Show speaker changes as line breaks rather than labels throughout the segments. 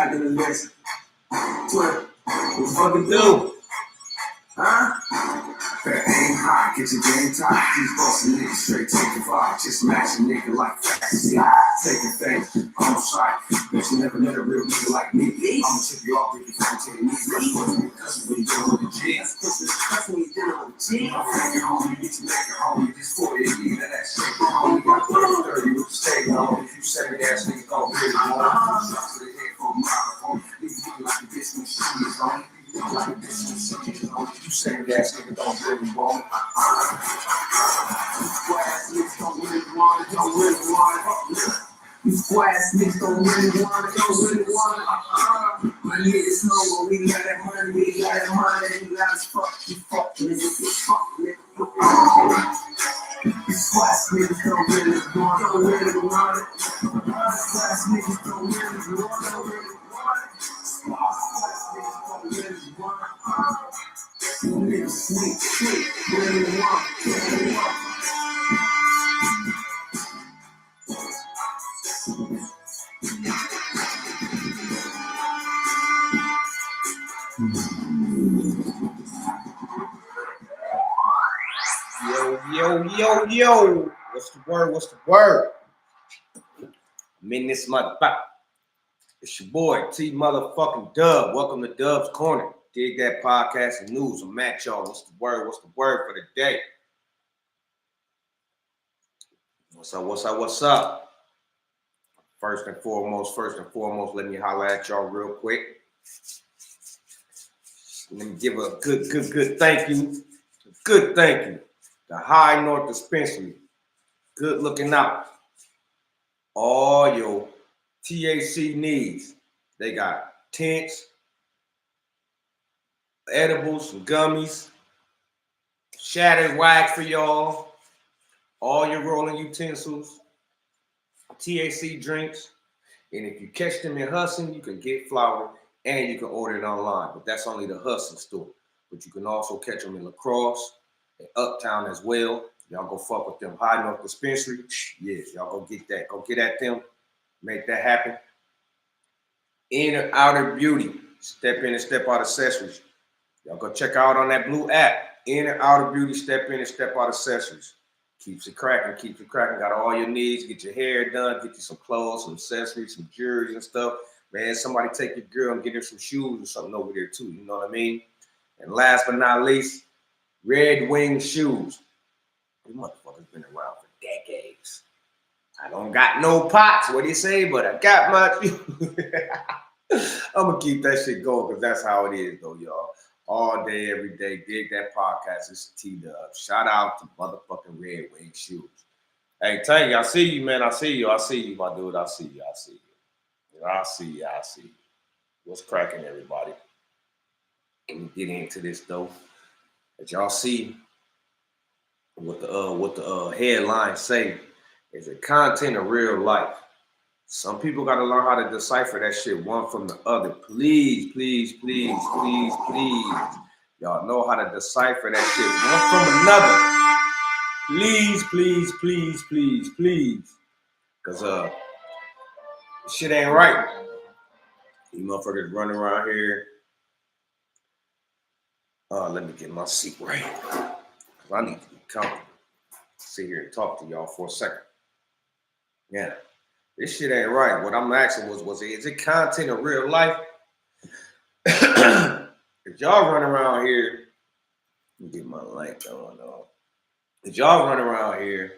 back in the list. What you fucking do? Huh? Better aim high, get your game tight. These bossy niggas straight taking fire. Just smash a nigga like fantasy. Taking things on sight. Bet you never met a real nigga like me. I'ma chip you off if you can't take me. That's when you dealing with the G. That's when you dealing with the G. I'm thinking home, you get your neck at home. You just 40 again, that shit. You got 30 with the stay on. If you 7 ass nigga gon' really want. Shots to the head for a microphone. Niggas looking like a bitch when she is on. Like a bitch when she is on. You 7 ass nigga don't really want. Ass niggas don't really want it, don't really want it. You ass niggas don't really want it, don't really want it. My niggas know when we got that money, we got that money, we loud as fuck, you fuck niggas, you fuck niggas. These ass niggas don't really want it, don't really want it. These ass niggas don't really want it, don't really want it. These ass niggas don't really want it. You niggas sweet, really want it, really want it.
Yo. What's the word? I'm in this motherfucker. It's your boy, T motherfucking Dub. Welcome to Dub's Corner. Dig that podcast and news. I'm at y'all. What's the word for the day? What's up? First and foremost, let me holler at y'all real quick. Let me give a good thank you. Good thank you. The High North Dispensary. Good looking out. All your THC needs. They got tents, edibles, some gummies, shattered wax for y'all, all your rolling utensils, THC drinks. And if you catch them in Hudson, you can get flour and you can order it online. But that's only the Hudson store. But you can also catch them in La Crosse and Uptown as well. Y'all go fuck with them. High North Dispensary. Yeah, y'all go get that. Go get at them. Make that happen. Inner Outer Beauty. Step in and step out accessories. Y'all go check out on that blue app. Inner Outer Beauty. Step in and step out accessories. Keeps it cracking. Got all your needs. Get your hair done. Get you some clothes, some accessories, some jewelry and stuff. Man, somebody take your girl and get her some shoes or something over there too. You know what I mean? And last but not least, Red Wing Shoes. These motherfuckers been around for decades. I don't got no pots, what do you say? But I got my I'm gonna keep that shit going because that's how it is though, y'all. All day, every day, dig that podcast. It's T-Dub. Shout out to motherfucking Red Wing Shoes. Hey, Tank, I see you, man. I see you, my dude. I see you. I see you. What's cracking, everybody? Let me get into this though. As y'all see what the headlines say is the content of real life. Some people got to learn how to decipher that shit one from the other. Please. Y'all know how to decipher that shit one from another. Please. Because shit ain't right. You motherfuckers running around here. Let me get my seat right. Because I need to be comfortable. Sit here and talk to y'all for a second. Yeah. This shit ain't right. What I'm asking is it content of real life? If y'all run around here, let me get my light going on. If y'all run around here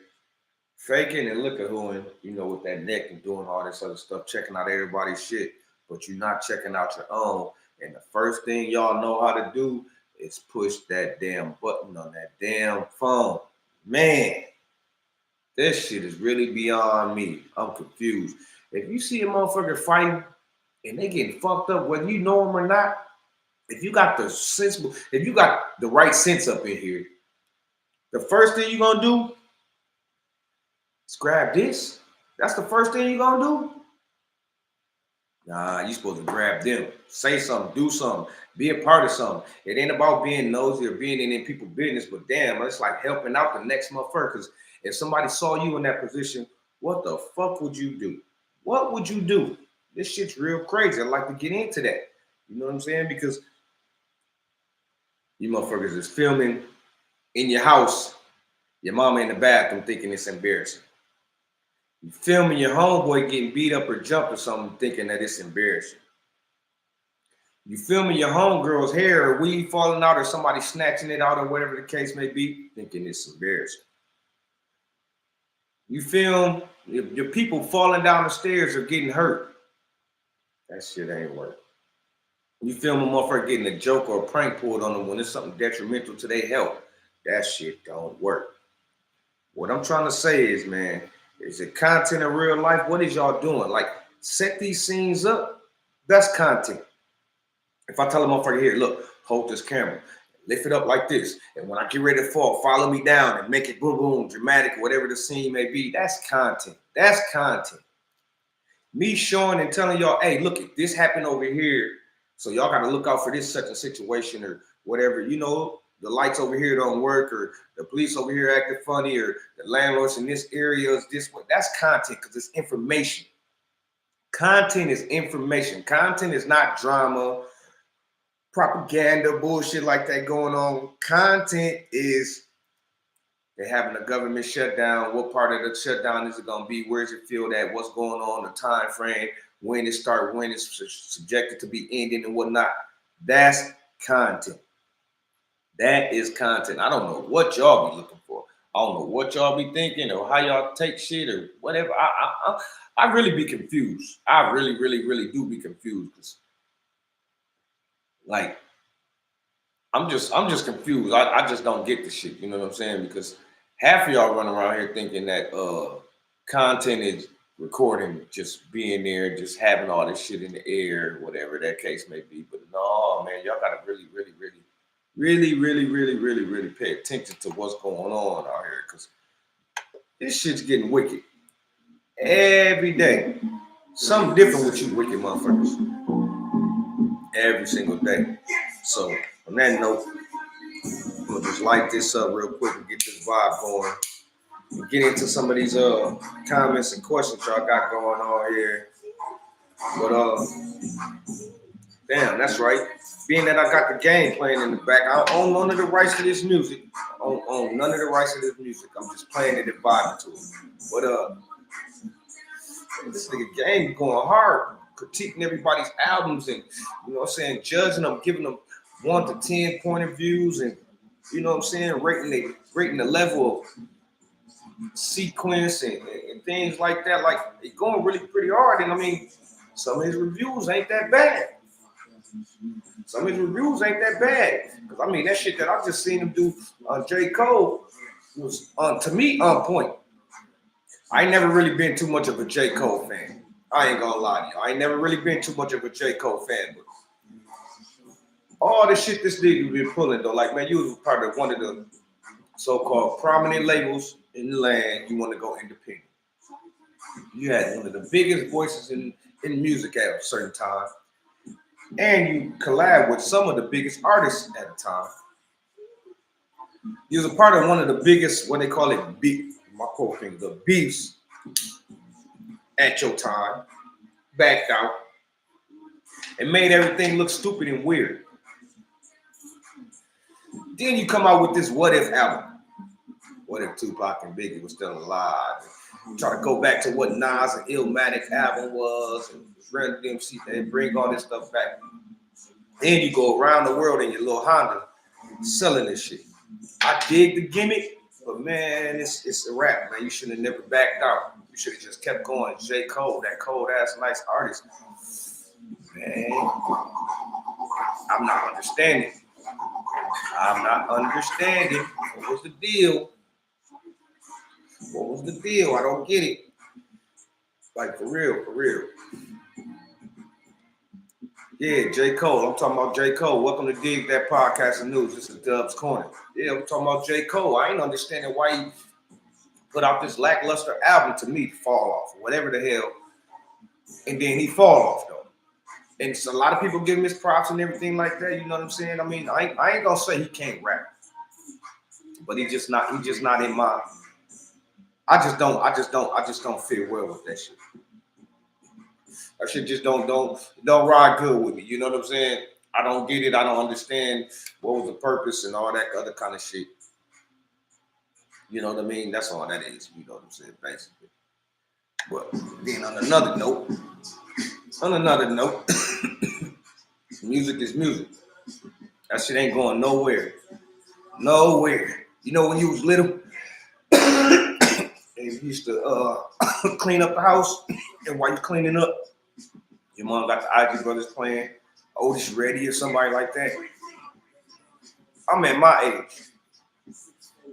faking and look-a-hooing, with that neck and doing all this other stuff, checking out everybody's shit, but you're not checking out your own, and the first thing y'all know how to do is push that damn button on that damn phone. Man. This shit is really beyond me. I'm confused. If you see a motherfucker fighting and they getting fucked up, whether you know them or not, if you got the right sense up in here, the first thing you're gonna do is grab this. That's the first thing you're gonna do. Nah, you supposed to grab them. Say something, do something, be a part of something. It ain't about being nosy or being in people's business, but damn, it's like helping out the next motherfucker. Because if somebody saw you in that position, what the fuck would you do? What would you do? This shit's real crazy. I'd like to get into that. You know what I'm saying? Because you motherfuckers is filming in your house, your mama in the bathroom thinking it's embarrassing. You filming your homeboy getting beat up or jumped or something thinking that it's embarrassing. You filming your homegirl's hair or weave falling out or somebody snatching it out or whatever the case may be, thinking it's embarrassing. You film your people falling down the stairs or getting hurt. That shit ain't work. You film a motherfucker getting a joke or a prank pulled on them when it's something detrimental to their health. That shit don't work. What I'm trying to say is, man, is it content in real life? What is y'all doing? Like, set these scenes up. That's content. If I tell a motherfucker here, look, hold this camera, lift it up like this, and when I get ready to fall, follow me down and make it boom, boom, dramatic, whatever the scene may be, that's content. That's content. Me showing and telling y'all, hey, look, this happened over here, so y'all got to look out for this such a situation or whatever. You know, the lights over here don't work, or the police over here acting funny, or the landlords in this area is this way. That's content because it's information. Content is information. Content is not drama, propaganda, bullshit like that going on. Content is they're having a government shutdown. What part of the shutdown is it going to be? Where does it feel that? What's going on? The time frame, when it starts, when it's subjected to be ending and whatnot. That's content. That is content. I don't know what y'all be looking for. I don't know what y'all be thinking or how y'all take shit or whatever. I really be confused. I really, really, really do be confused because, like, I'm just confused. I just don't get the shit. You know what I'm saying? Because half of y'all run around here thinking that content is recording, just being there, just having all this shit in the air, whatever that case may be. But no, man, y'all gotta really, really, really, really, really, really, really, really pay attention to what's going on out here, because this shit's getting wicked every day. Something different with you wicked motherfuckers every single day. So on that note, I'm gonna just light this up real quick and get this vibe going and get into some of these comments and questions y'all got going on here. But damn, that's right. Being that I got the game playing in the back, I don't own none of the rights to this music. I don't own none of the rights to this music. I'm just playing it and vibing to it. But this nigga game going hard, critiquing everybody's albums and, you know what I'm saying, judging them, giving them 1 to 10 point of views, and, you know what I'm saying, rating the level of sequence and things like that. Like, it's going really pretty hard. And I mean, some of his reviews ain't that bad. Some of his reviews ain't that bad. Because I mean, that shit that I just seen him do on J. Cole was, to me, on point. I ain't never really been too much of a J. Cole fan. I ain't gonna lie to you. I ain't never really been too much of a J. Cole fan. But all the shit this nigga been pulling, though, like, man, you was part of one of the so-called prominent labels in the land. You want to go independent. You had one of the biggest voices in music at a certain time. And you collab with some of the biggest artists at the time. You was a part of one of the biggest, what they call it, my quote finger, the beefs at your time, backed out, and made everything look stupid and weird. Then you come out with this What If album. What if Tupac and Biggie were still alive? And try to go back to what Nas and Illmatic album was, and Run DMC, and bring all this stuff back. Then you go around the world in your little Honda selling this shit. I dig the gimmick, but man, it's a wrap, man. You should have never backed out. You should have just kept going. J. Cole, that cold ass nice artist. Man, I'm not understanding. What was the deal? What was the deal? I don't get it. Like, for real. Yeah, J. Cole. I'm talking about J. Cole. Welcome to Dig That Podcast and News. This is Dub's Corner. Yeah, I'm talking about J. Cole. I ain't understanding why he put out this lackluster album to me to fall off, or whatever the hell. And then he fall off, though. And so a lot of people give him his props and everything like that. You know what I'm saying? I mean, I ain't gonna say he can't rap, but he just not in my. I just don't feel well with that shit. That shit just don't ride good with me. You know what I'm saying? I don't get it. I don't understand what was the purpose and all that other kind of shit. You know what I mean? That's all that is. You know what I'm saying, basically. But then on another note, music is music. That shit ain't going nowhere. Nowhere. You know when you was little and you used to clean up the house, and while you cleaning up, your mom got the IG Brothers playing, Otis Ready or somebody like that. I'm at my age.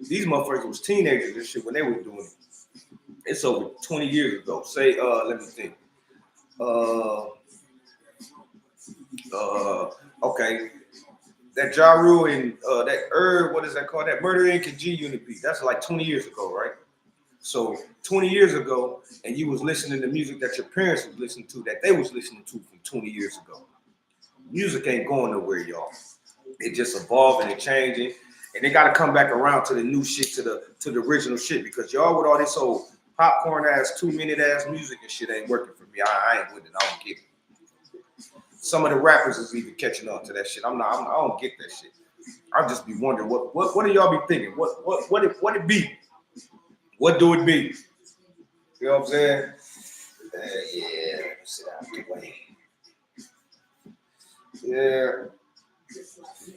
These motherfuckers was teenagers and shit when they were doing it. It's over 20 years ago. Say, let me think. Okay. That Ja Rule and that what is that called? That Murder Inc. and G Unit beat. That's like 20 years ago, right? So 20 years ago, and you was listening to music that your parents was listening to, that they was listening to from 20 years ago. Music ain't going nowhere, y'all. It just evolving and changing, and they got to come back around to the new shit, to the original shit, because y'all with all this old popcorn ass 2-minute ass music and shit ain't working for me. I ain't with it. I don't get it. Some of the rappers is even catching on to that shit. I don't get that shit. I'll just be wondering what do y'all be thinking? What it be? What do it be? You know what I'm saying? Yeah, sit out the way. Yeah.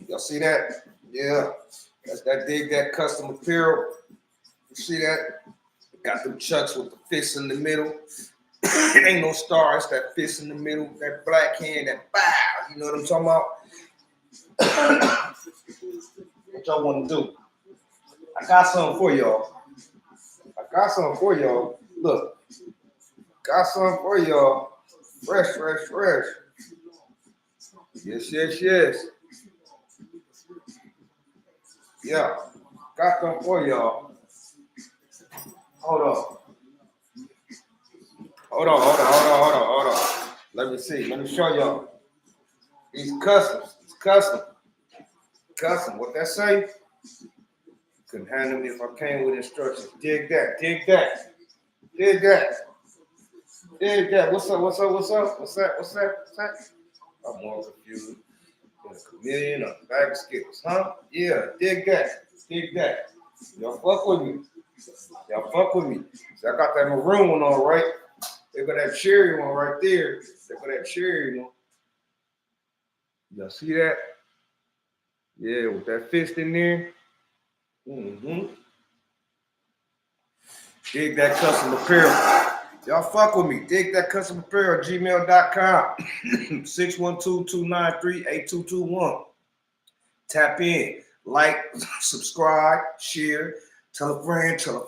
Y'all see that? Yeah. That's that Dig That custom apparel. You see that? Got them chucks with the fist in the middle. It ain't no star, it's that fist in the middle, that black hand, that bow. You know what I'm talking about? What y'all want to do? I got something for y'all. Look. Got something for y'all. Fresh. Yes. Yeah. Got something for y'all. Hold on. Let me see. Let me show y'all. These customs. It's custom. What that say? Couldn't handle me if I came with instructions. Dig that. What's that? I'm more confused than a chameleon or a bag of Skittles, huh? Yeah, dig that. Y'all fuck with me. See, I got that maroon one on, right? They got that cherry one right there. Y'all see that? Yeah, with that fist in there. Mm-hmm. Dig That custom apparel. Y'all fuck with me. Dig That custom apparel, gmail.com. 612-293-8221. Tap in, like, subscribe, share, tell a friend, tell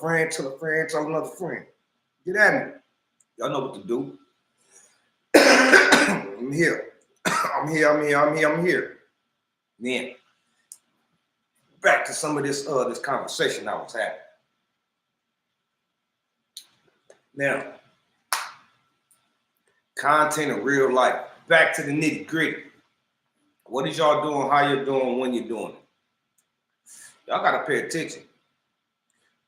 another friend. Get at me. Y'all know what to do. I'm here. Then back to some of this conversation I was having. Now, content in real life. Back to the nitty gritty. What is y'all doing? How you doing? When you doing it? Y'all gotta pay attention,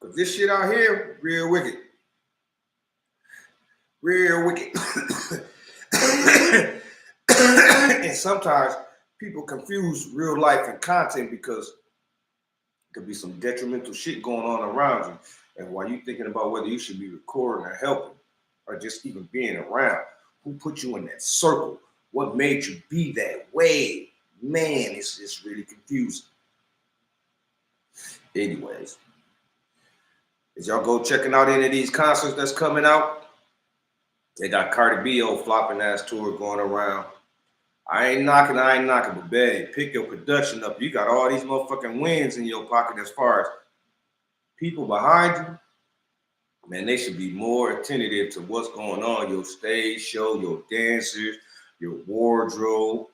cause this shit out here real wicked. And sometimes people confuse real life and content because there could be some detrimental shit going on around you. And while you're thinking about whether you should be recording or helping or just even being around, who put you in that circle? What made you be that way? Man, it's really confusing. Anyways, as y'all go checking out any of these concerts that's coming out, they got Cardi B old flopping ass tour going around. I ain't knocking, but babe, pick your production up. You got all these motherfucking wins in your pocket as far as people behind you. Man, they should be more attentive to what's going on, your stage show, your dancers, your wardrobe.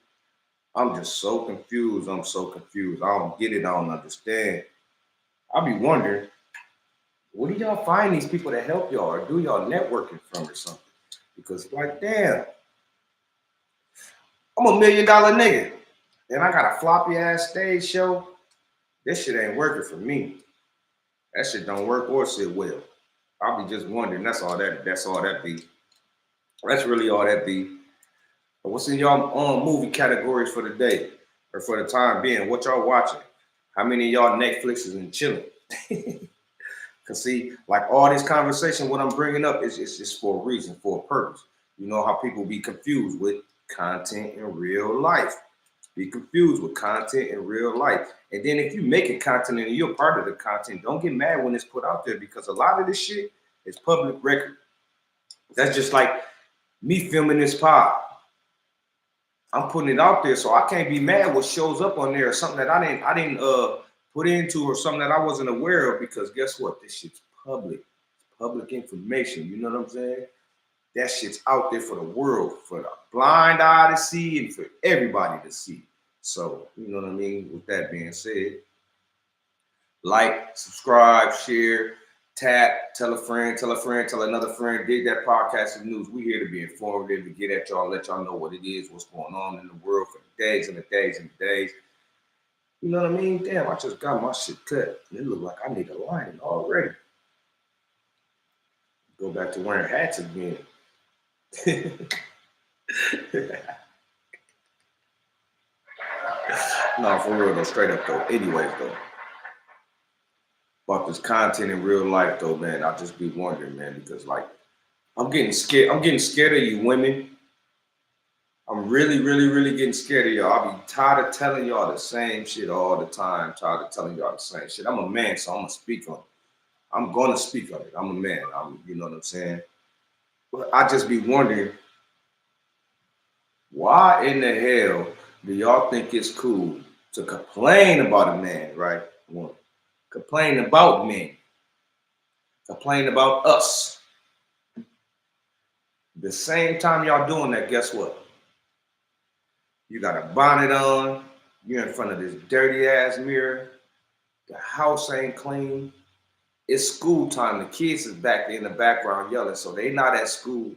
I'm just so confused. I don't get it. I don't understand. I be wondering, where do y'all find these people to help y'all or do y'all networking from or something? Because like, damn, I'm $1 million nigga and I got a floppy ass stage show. This shit ain't working for me. That shit don't work or sit well. I'll be just wondering. That's all that be. That's really all that be. But what's in y'all movie categories for the day or for the time being? What y'all watching? How many of y'all Netflix is and chilling? Cause see, like all this conversation, what I'm bringing up is just for a reason, for a purpose. You know how people be confused with content in real life. Be confused with content in real life. And then if you making content and you're part of the content, don't get mad when it's put out there because a lot of this shit is public record. That's just like me filming this pod. I'm putting it out there, so I can't be mad what shows up on there or something that I didn't put into or something that I wasn't aware of because guess what? This shit's public. It's public information. You know what I'm saying? That shit's out there for the world, for the blind eye to see and for everybody to see. So, you know what I mean? With that being said, like, subscribe, share, tap, tell a friend, tell another friend, dig that podcast of news. We here to be informative, to get at y'all, let y'all know what it is, what's going on in the world for the days and the days and the days. You know what I mean? Damn, I just got my shit cut. And it look like I need a lining already. Go back to wearing hats again. No, for real though, straight up though. Anyways though, about this content in real life though, man, I just be wondering, man, because like I'm getting scared. I'm getting scared of you women. I'm really, really, really getting scared of y'all. I be tired of telling y'all the same shit all the time. Tired of telling y'all the same shit. I'm a man, so I'm gonna speak on it. I'm gonna speak on it. I'm a man. You know what I'm saying? But I just be wondering, why in the hell do y'all think it's cool to complain about a man, right? One, complain about men, complain about us. The same time y'all doing that, guess what? You got a bonnet on, you're in front of this dirty ass mirror, the house ain't clean. It's school time. The kids is back in the background yelling, so they not at school.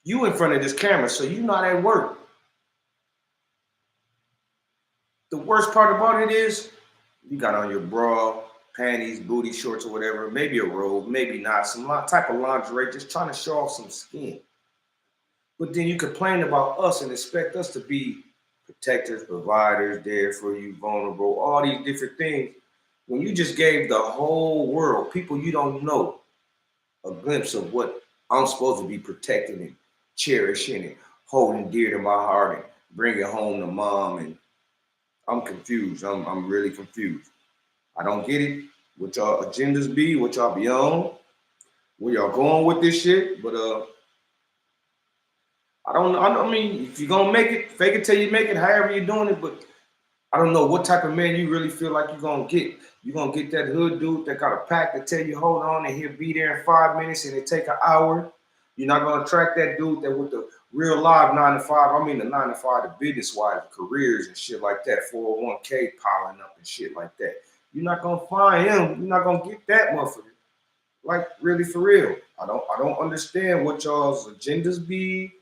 You in front of this camera, so you not at work. The worst part about it is you got on your bra, panties, booty shorts, or whatever, maybe a robe, maybe not, some type of lingerie, just trying to show off some skin. But then you complain about us and expect us to be protectors, providers, there for you, vulnerable, all these different things. When you just gave the whole world, people you don't know, a glimpse of what I'm supposed to be protecting and cherishing and holding dear to my heart and bringing home to mom. And I'm confused. I'm really confused. I don't get it. What y'all agendas be, what y'all be on, where y'all going with this shit. But I don't know. I mean, if you're gonna make it, fake it till you make it, however you're doing it, but I don't know what type of man you really feel like you're gonna get. You're gonna get that hood dude that got a pack to tell you, hold on, and he'll be there in 5 minutes and it take an hour. You're not gonna attract that dude that with the real live 9 to 5. I mean the 9 to 5, the business wise careers and shit like that, 401k piling up and shit like that. You're not gonna find him. You're not gonna get that motherfucker. Like really for real. I don't understand what y'all's agendas be.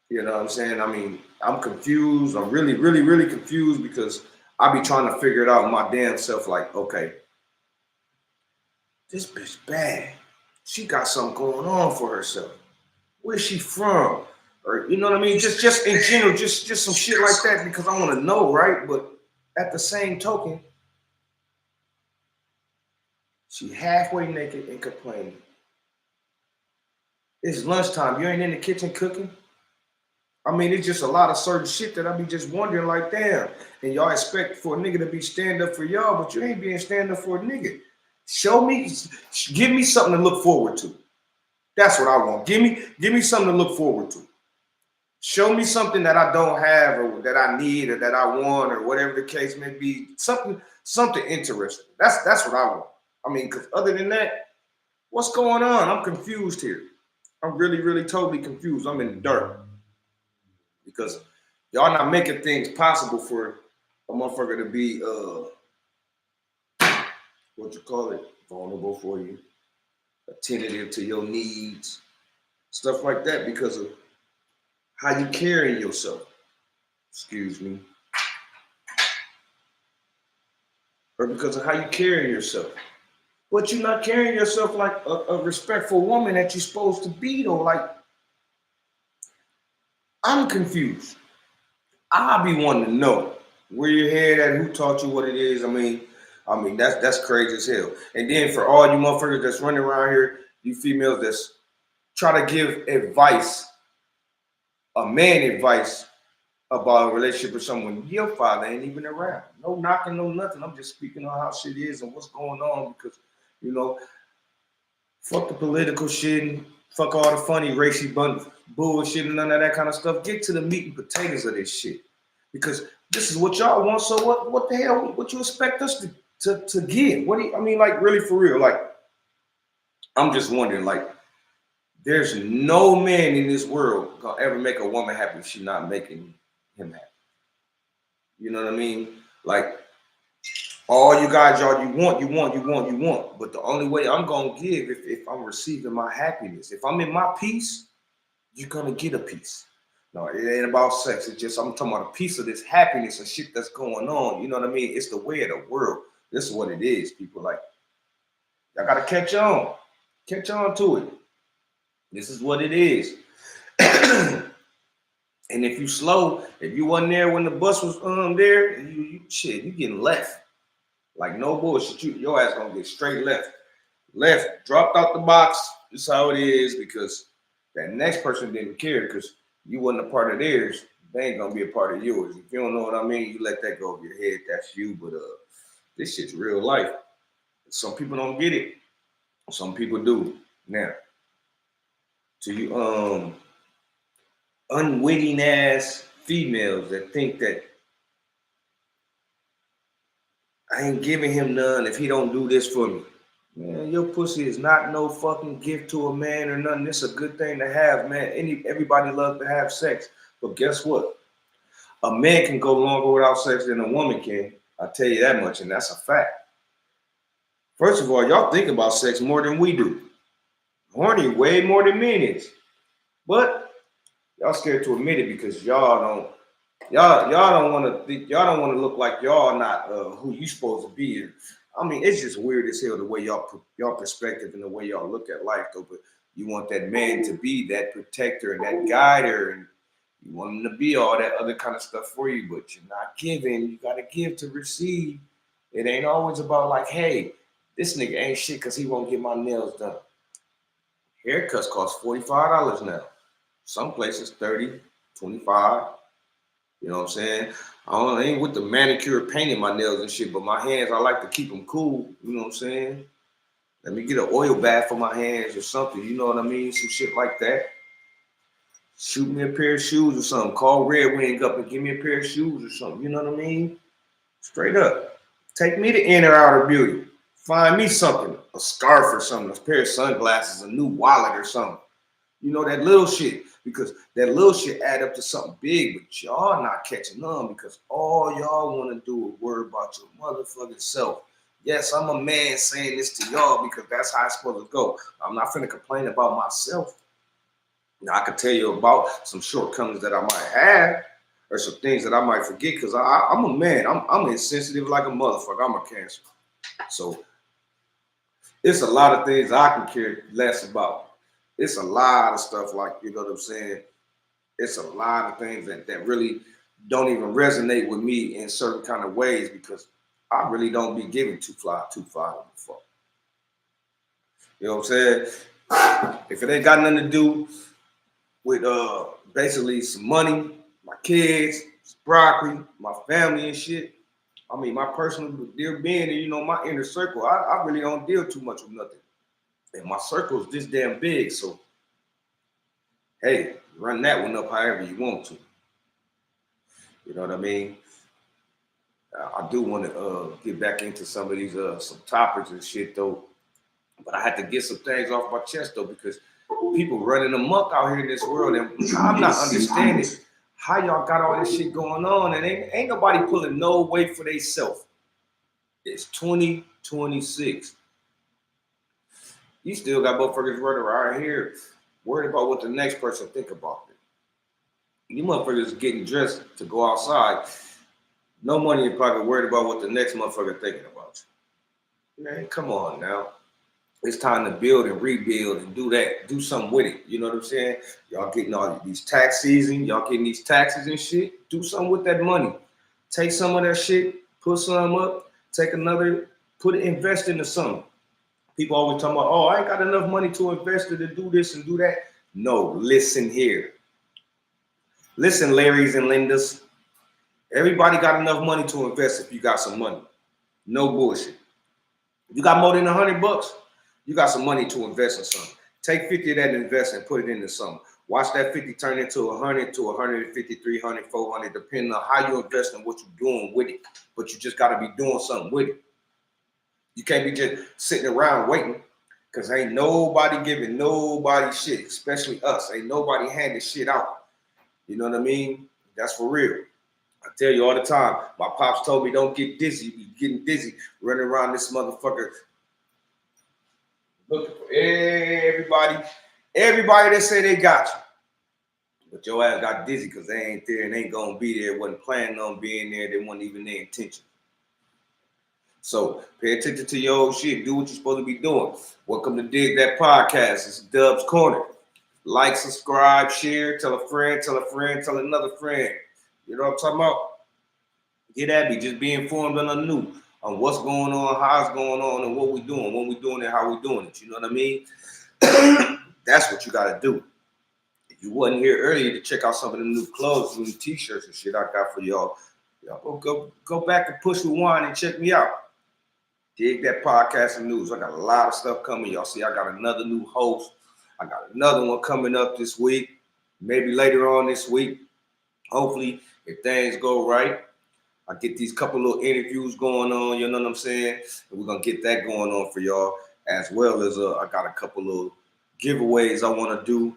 You know what I'm saying? I mean, I'm confused. I'm really, really, really confused because I be trying to figure it out my damn self. Like, okay, this bitch bad. She got something going on for herself. Where's she from? Or you know what I mean? Just in general, just some shit like that because I want to know, right? But at the same token, she halfway naked and complaining. It's lunchtime. You ain't in the kitchen cooking. I mean, it's just a lot of certain shit that I be just wondering, like, damn. And y'all expect for a nigga to be stand up for y'all, but you ain't being stand up for a nigga. Show me, give me something to look forward to. That's what I want. Give me something to look forward to. Show me something that I don't have or that I need or that I want or whatever the case may be. Something interesting. That's what I want. I mean, because other than that, what's going on? I'm confused here. I'm really, really totally confused. I'm in the dark. Because y'all not making things possible for a motherfucker to be what you call it, vulnerable for you, attentive to your needs, stuff like that because of how you carrying yourself. Excuse me. Or because of how you carrying yourself. but you're not carrying yourself like a respectful woman that you're supposed to be though. Like, I'm confused. I be wanting to know where your head at, who taught you what it is. I mean that's crazy as hell. And then for all you motherfuckers that's running around here, you females that's try to give advice, a man advice about a relationship with someone your father ain't even around. No knocking, no nothing. I'm just speaking on how shit is and what's going on because you know, fuck the political shit and fuck all the funny racy bullshit and none of that kind of stuff. Get to the meat and potatoes of this shit. Because this is what y'all want. So what the hell? What you expect us to give? What do you, I mean, like really for real? Like I'm just wondering. Like there's no man in this world gonna ever make a woman happy if she's not making him happy. You know what I mean? Like all you guys, y'all, you want. But the only way I'm gonna give if I'm receiving my happiness, if I'm in my peace, you're gonna get a piece. No, it ain't about sex. It's just I'm talking about a piece of this happiness and shit that's going on. You know what I mean? It's the way of the world. This is what it is. People like y'all gotta catch on to it. This is what it is. And if you slow, if you wasn't there when the bus was there, you shit, you getting left. Like no bullshit. Your ass gonna get straight left. Left, dropped out the box. This is how it is because that next person didn't care because you wasn't a part of theirs. They ain't gonna be a part of yours. If you don't know what I mean, you let that go over your head. That's you. But this shit's real life. Some people don't get it. Some people do. Now, to you unwitting ass females that think that I ain't giving him none if he don't do this for me. Man, your pussy is not no fucking gift to a man or nothing. It's a good thing to have, man. Everybody loves to have sex. But guess what? A man can go longer without sex than a woman can. I'll tell you that much, and that's a fact. First of all, y'all think about sex more than we do. Horny way more than men is. But y'all scared to admit it because y'all don't want to look like y'all not who you supposed to be. I mean, it's just weird as hell the way y'all perspective and the way y'all look at life though. But you want that man to be that protector and that guider, and you want him to be all that other kind of stuff for you. But you're not giving. You gotta give to receive. It ain't always about like, hey, this nigga ain't shit because he won't get my nails done. Haircuts cost $45 now. Some places 30, 25. You know what I'm saying? I ain't with the manicure painting my nails and shit, but my hands, I like to keep them cool. You know what I'm saying? Let me get an oil bath for my hands or something. You know what I mean? Some shit like that. Shoot me a pair of shoes or something. Call Red Wing up and give me a pair of shoes or something. You know what I mean? Straight up. Take me to Inner Outer Beauty. Find me something. A scarf or something. A pair of sunglasses. A new wallet or something. You know, that little shit. Because that little shit add up to something big, but y'all not catching on because all y'all want to do is worry about your motherfucking self. Yes, I'm a man saying this to y'all because that's how it's supposed to go. I'm not finna complain about myself. Now, I can tell you about some shortcomings that I might have or some things that I might forget because I'm a man. I'm insensitive like a motherfucker. I'm a Cancer. So it's a lot of things I can care less about. It's a lot of stuff like, you know what I'm saying? It's a lot of things that really don't even resonate with me in certain kind of ways because I really don't be giving two fly on the fuck. You know what I'm saying? If it ain't got nothing to do with basically some money, my kids, broccoli, my family and shit. I mean, my personal dear being and you know my inner circle, I really don't deal too much with nothing. And my circle is this damn big, so hey, run that one up however you want to. You know what I mean? I do want to get back into some of these some topics and shit though, but I had to get some things off my chest though because people running amok out here in this world, and I'm not understanding how y'all got all this shit going on, and ain't nobody pulling no weight for theyself. It's 2026. You still got motherfuckers running around here worried about what the next person think about it. You motherfuckers getting dressed to go outside. No money in pocket, worried about what the next motherfucker thinking about you. Man, come on now. It's time to build and rebuild and do that. Do something with it. You know what I'm saying? Y'all getting all these tax season. Y'all getting these taxes and shit. Do something with that money. Take some of that shit, put some up, take another, put it, invest into something. People always talking about, oh, I ain't got enough money to invest in to do this and do that. No, listen here. Listen, Larrys and Lindas. Everybody got enough money to invest if you got some money. No bullshit. If you got more than $100, you got some money to invest in something. Take 50 of that and invest and put it into something. Watch that 50 turn into 100 to 150, 300, 400, depending on how you invest and what you're doing with it. But you just got to be doing something with it. You can't be just sitting around waiting, because ain't nobody giving nobody shit, especially us. Ain't nobody handing shit out. You know what I mean? That's for real. I tell you all the time, my pops told me don't get dizzy. You be getting dizzy running around this motherfucker looking for everybody that say they got you. But your ass got dizzy because they ain't there and ain't gonna be there, wasn't planning on being there, they wasn't even their intention. So pay attention to your old shit. Do what you're supposed to be doing. Welcome to Dig That Podcast. It's Dub's Corner. Like, subscribe, share, tell a friend, tell another friend. You know what I'm talking about? Get at me. Just be informed on the new, on what's going on, how it's going on, and what we doing, when we doing it, how we doing it. You know what I mean? That's what you got to do. If you wasn't here earlier to check out some of the new clothes, new t-shirts and shit I got for y'all, go back and push rewind and check me out. Dig That Podcast and News. I got a lot of stuff coming. Y'all see, I got another new host. I got another one coming up this week, maybe later on this week. Hopefully, if things go right, I get these couple little interviews going on, you know what I'm saying? And we're going to get that going on for y'all, as well as I got a couple little giveaways I want to do.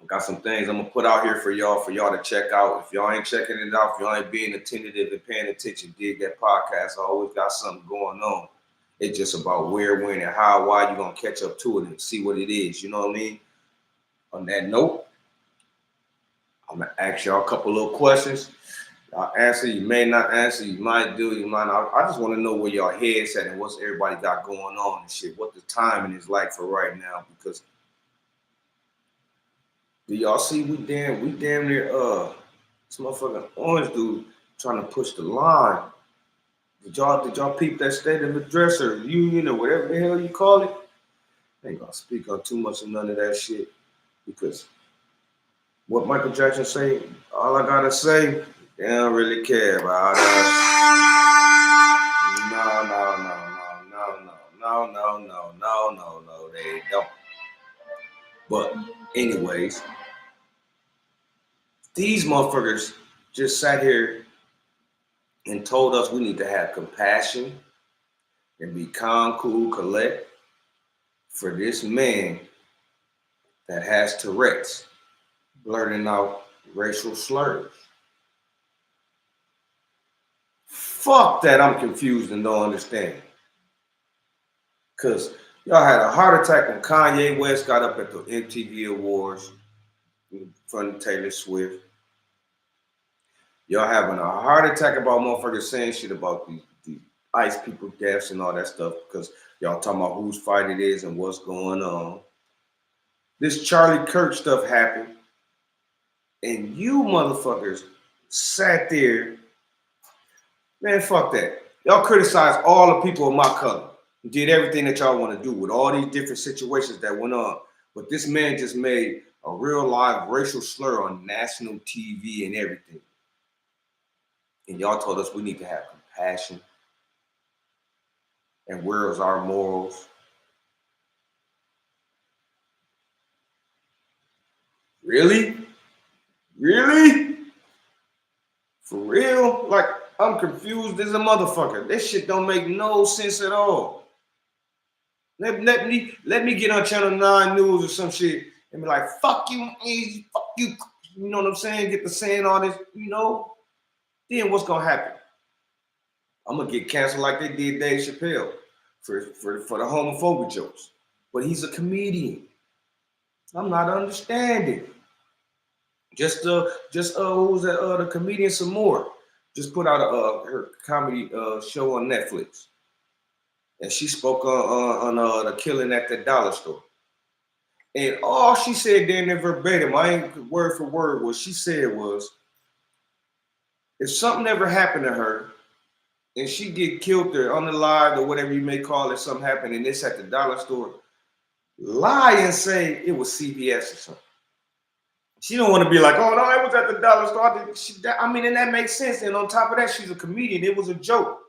I got some things I'm going to put out here for y'all to check out. If y'all ain't checking it out, if y'all ain't being attentive and paying attention, Dig That Podcast. I always got something going on. It's just about where, when, and how, why you're going to catch up to it and see what it is. You know what I mean? On that note, I'm going to ask y'all a couple little questions. I'll answer, you may not answer, you might do, you might not. I just want to know where y'all heads at and what's everybody got going on and shit. What the timing is like for right now, because do y'all see we damn near this motherfucking orange dude trying to push the line. Did y'all peep that state of the dresser union or whatever the hell you call it? I ain't gonna speak on too much of none of that shit, because what Michael Jackson say, all I gotta say, they don't really care about us. No, they don't. But anyways, these motherfuckers just sat here and told us we need to have compassion and be calm, cool, collect for this man that has Tourette's blurting out racial slurs. Fuck that, I'm confused and don't understand. Because y'all had a heart attack when Kanye West got up at the MTV Awards in front of Taylor Swift. Y'all having a heart attack about motherfuckers saying shit about the ICE people deaths and all that stuff, because y'all talking about whose fight it is and what's going on. This Charlie Kirk stuff happened, and you motherfuckers sat there. Man, fuck that. Y'all criticize all the people of my color. Did everything that y'all want to do with all these different situations that went on. But this man just made a real live racial slur on national TV and everything. And y'all told us we need to have compassion. And where's our morals? Really? Really? For real? Like, I'm confused as a motherfucker. This shit don't make no sense at all. Let me get on Channel 9 News or some shit and be like, fuck you, fuck you. You know what I'm saying? Get to saying all this, you know? Then what's gonna happen? I'm gonna get canceled like they did Dave Chappelle for the homophobic jokes. But he's a comedian. I'm not understanding. Just who was that? The comedian some more just put out her comedy show on Netflix. and she spoke on the killing at the dollar store. And all she said there in the verbatim, I ain't word for word, what she said was, if something ever happened to her and she get killed or unalived or whatever you may call it, something happened and it's at the dollar store, lie and say it was CVS or something. She don't want to be like, oh no, it was at the dollar store. I mean, and that makes sense. And on top of that, she's a comedian. It was a joke.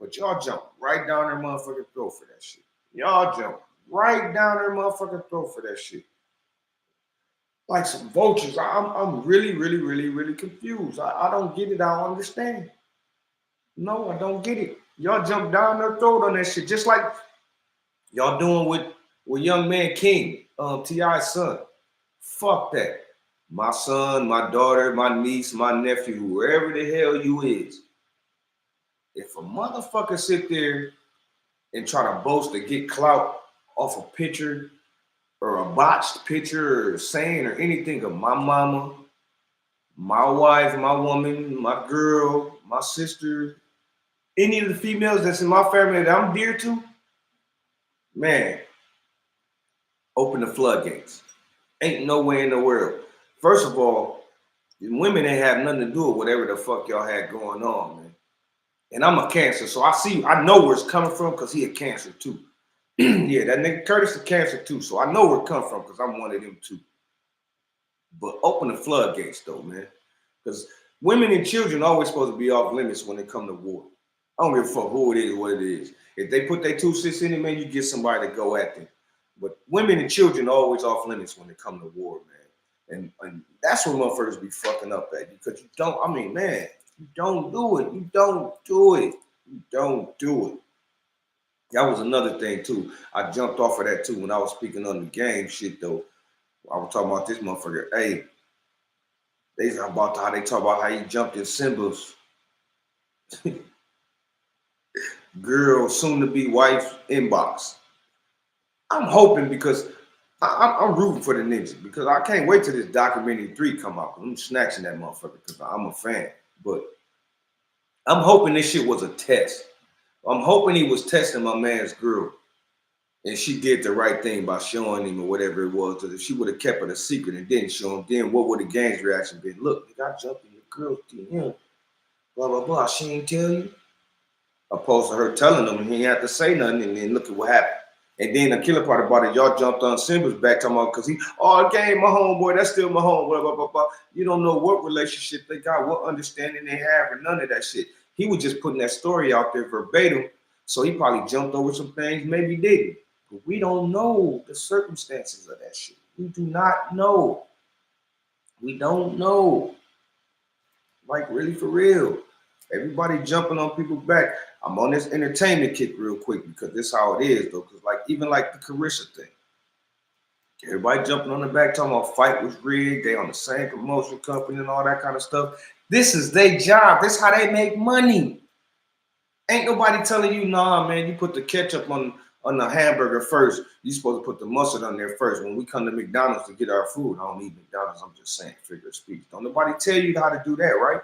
But y'all jump right down her motherfucking throat for that shit. Y'all jump right down her motherfucking throat for that shit. Like some vultures. I'm really, really, really, really confused. I don't get it. I don't understand. No, I don't get it. Y'all jump down her throat on that shit. Just like y'all doing with young man King, T.I.'s son. Fuck that. My son, my daughter, my niece, my nephew, whoever the hell you is. If a motherfucker sit there and try to boast to get clout off a picture or a botched picture or saying or anything of my mama, my wife, my woman, my girl, my sister, any of the females that's in my family that I'm dear to, man, open the floodgates. Ain't no way in the world. First of all, women ain't have nothing to do with whatever the fuck y'all had going on, man. And I'm a Cancer, so I know where it's coming from because he a Cancer too. Yeah, that nigga Curtis a Cancer too, so I know where it comes from because I'm one of them too. But open the floodgates though, man. Because women and children are always supposed to be off limits when it come to war. I don't give a fuck who it is, what it is. If they put their 2 cents in it, man, you get somebody to go at them. But women and children are always off limits when it come to war, man. And that's where motherfuckers be fucking up at. Because you don't, I mean, man, you don't do it. You don't do it. You don't do it. That was another thing too. I jumped off of that too when I was speaking on the game shit though. I was talking about this motherfucker. Hey, they talk about how they talk about how he jumped in Simba's girl, soon to be wife inbox. I'm hoping because I'm rooting for the ninja because I can't wait till this documentary 3 come out. I'm snatching that motherfucker because I'm a fan. But I'm hoping this shit was a test. I'm hoping he was testing my man's girl. And she did the right thing by showing him or whatever it was. Because if she would have kept it a secret and didn't show him, then what would the gang's reaction been? Look, I jumped in your girl's DM. Blah, blah, blah. She ain't tell you. Opposed to her telling him and he ain't have to say nothing. And then look at what happened. And then the killer part about it, y'all jumped on Simba's back talking about because game, my homeboy, that's still my homeboy, blah, blah, blah. You don't know what relationship they got, what understanding they have, or none of that shit. He was just putting that story out there verbatim. So he probably jumped over some things, maybe didn't. But we don't know the circumstances of that shit. We do not know. We don't know. Like, really, for real. Everybody jumping on people's back. I'm on this entertainment kick real quick because this is how it is, though. Because, like, even like the Carissa thing. Everybody jumping on the back talking about fight was rigged. They on the same promotion company and all that kind of stuff. This is their job. This is how they make money. Ain't nobody telling you, nah, man, you put the ketchup on the hamburger first. You supposed to put the mustard on there first. When we come to McDonald's to get our food, I don't eat McDonald's. I'm just saying, figure of speech. Don't nobody tell you how to do that, right?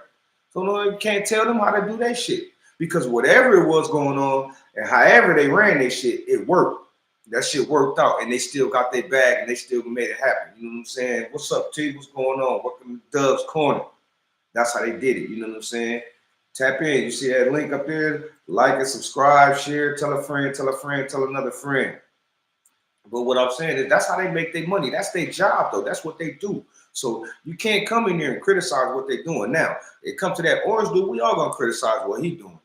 So no, you can't tell them how to do that shit. Because whatever it was going on and however they ran their shit, it worked. That shit worked out and they still got their bag and they still made it happen. You know what I'm saying? What's up, T? What's going on? Welcome to Dub's Corner. That's how they did it. You know what I'm saying? Tap in. You see that link up there? Like and subscribe, share, tell a friend, tell another friend. But what I'm saying is that's how they make their money. That's their job, though. That's what they do. So you can't come in here and criticize what they're doing. Now, it comes to that orange dude, we all gonna criticize what he's doing.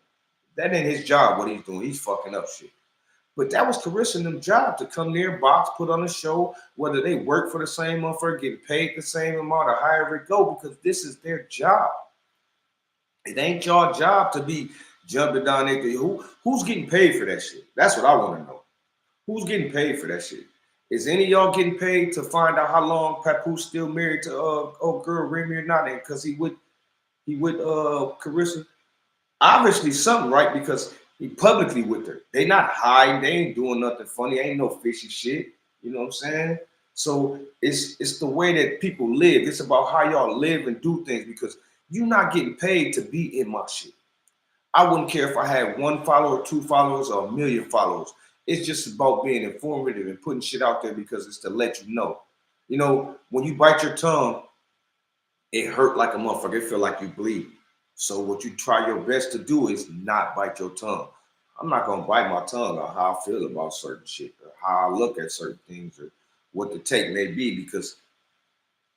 That ain't his job, what he's doing. He's fucking up shit. But that was Carissa and them job to come there, box, put on a show, whether they work for the same motherfucker, getting paid the same amount or however it go, because this is their job. It ain't your job to be jumping down there. Who's getting paid for that shit? That's what I want to know. Who's getting paid for that shit? Is any of y'all getting paid to find out how long Papoose still married to old girl Remy or not? Because he with Carissa? Obviously something, right? Because he publicly with her. They not hiding. They ain't doing nothing funny. Ain't no fishy shit. You know what I'm saying? So it's the way that people live. It's about how y'all live and do things because you're not getting paid to be in my shit. I wouldn't care if I had 1 follower, 2 followers, or 1,000,000 followers. It's just about being informative and putting shit out there because it's to let you know. You know, when you bite your tongue, it hurt like a motherfucker. It feel like you bleed. So what you try your best to do is not bite your tongue. I'm not gonna bite my tongue on how I feel about certain shit or how I look at certain things or what the take may be because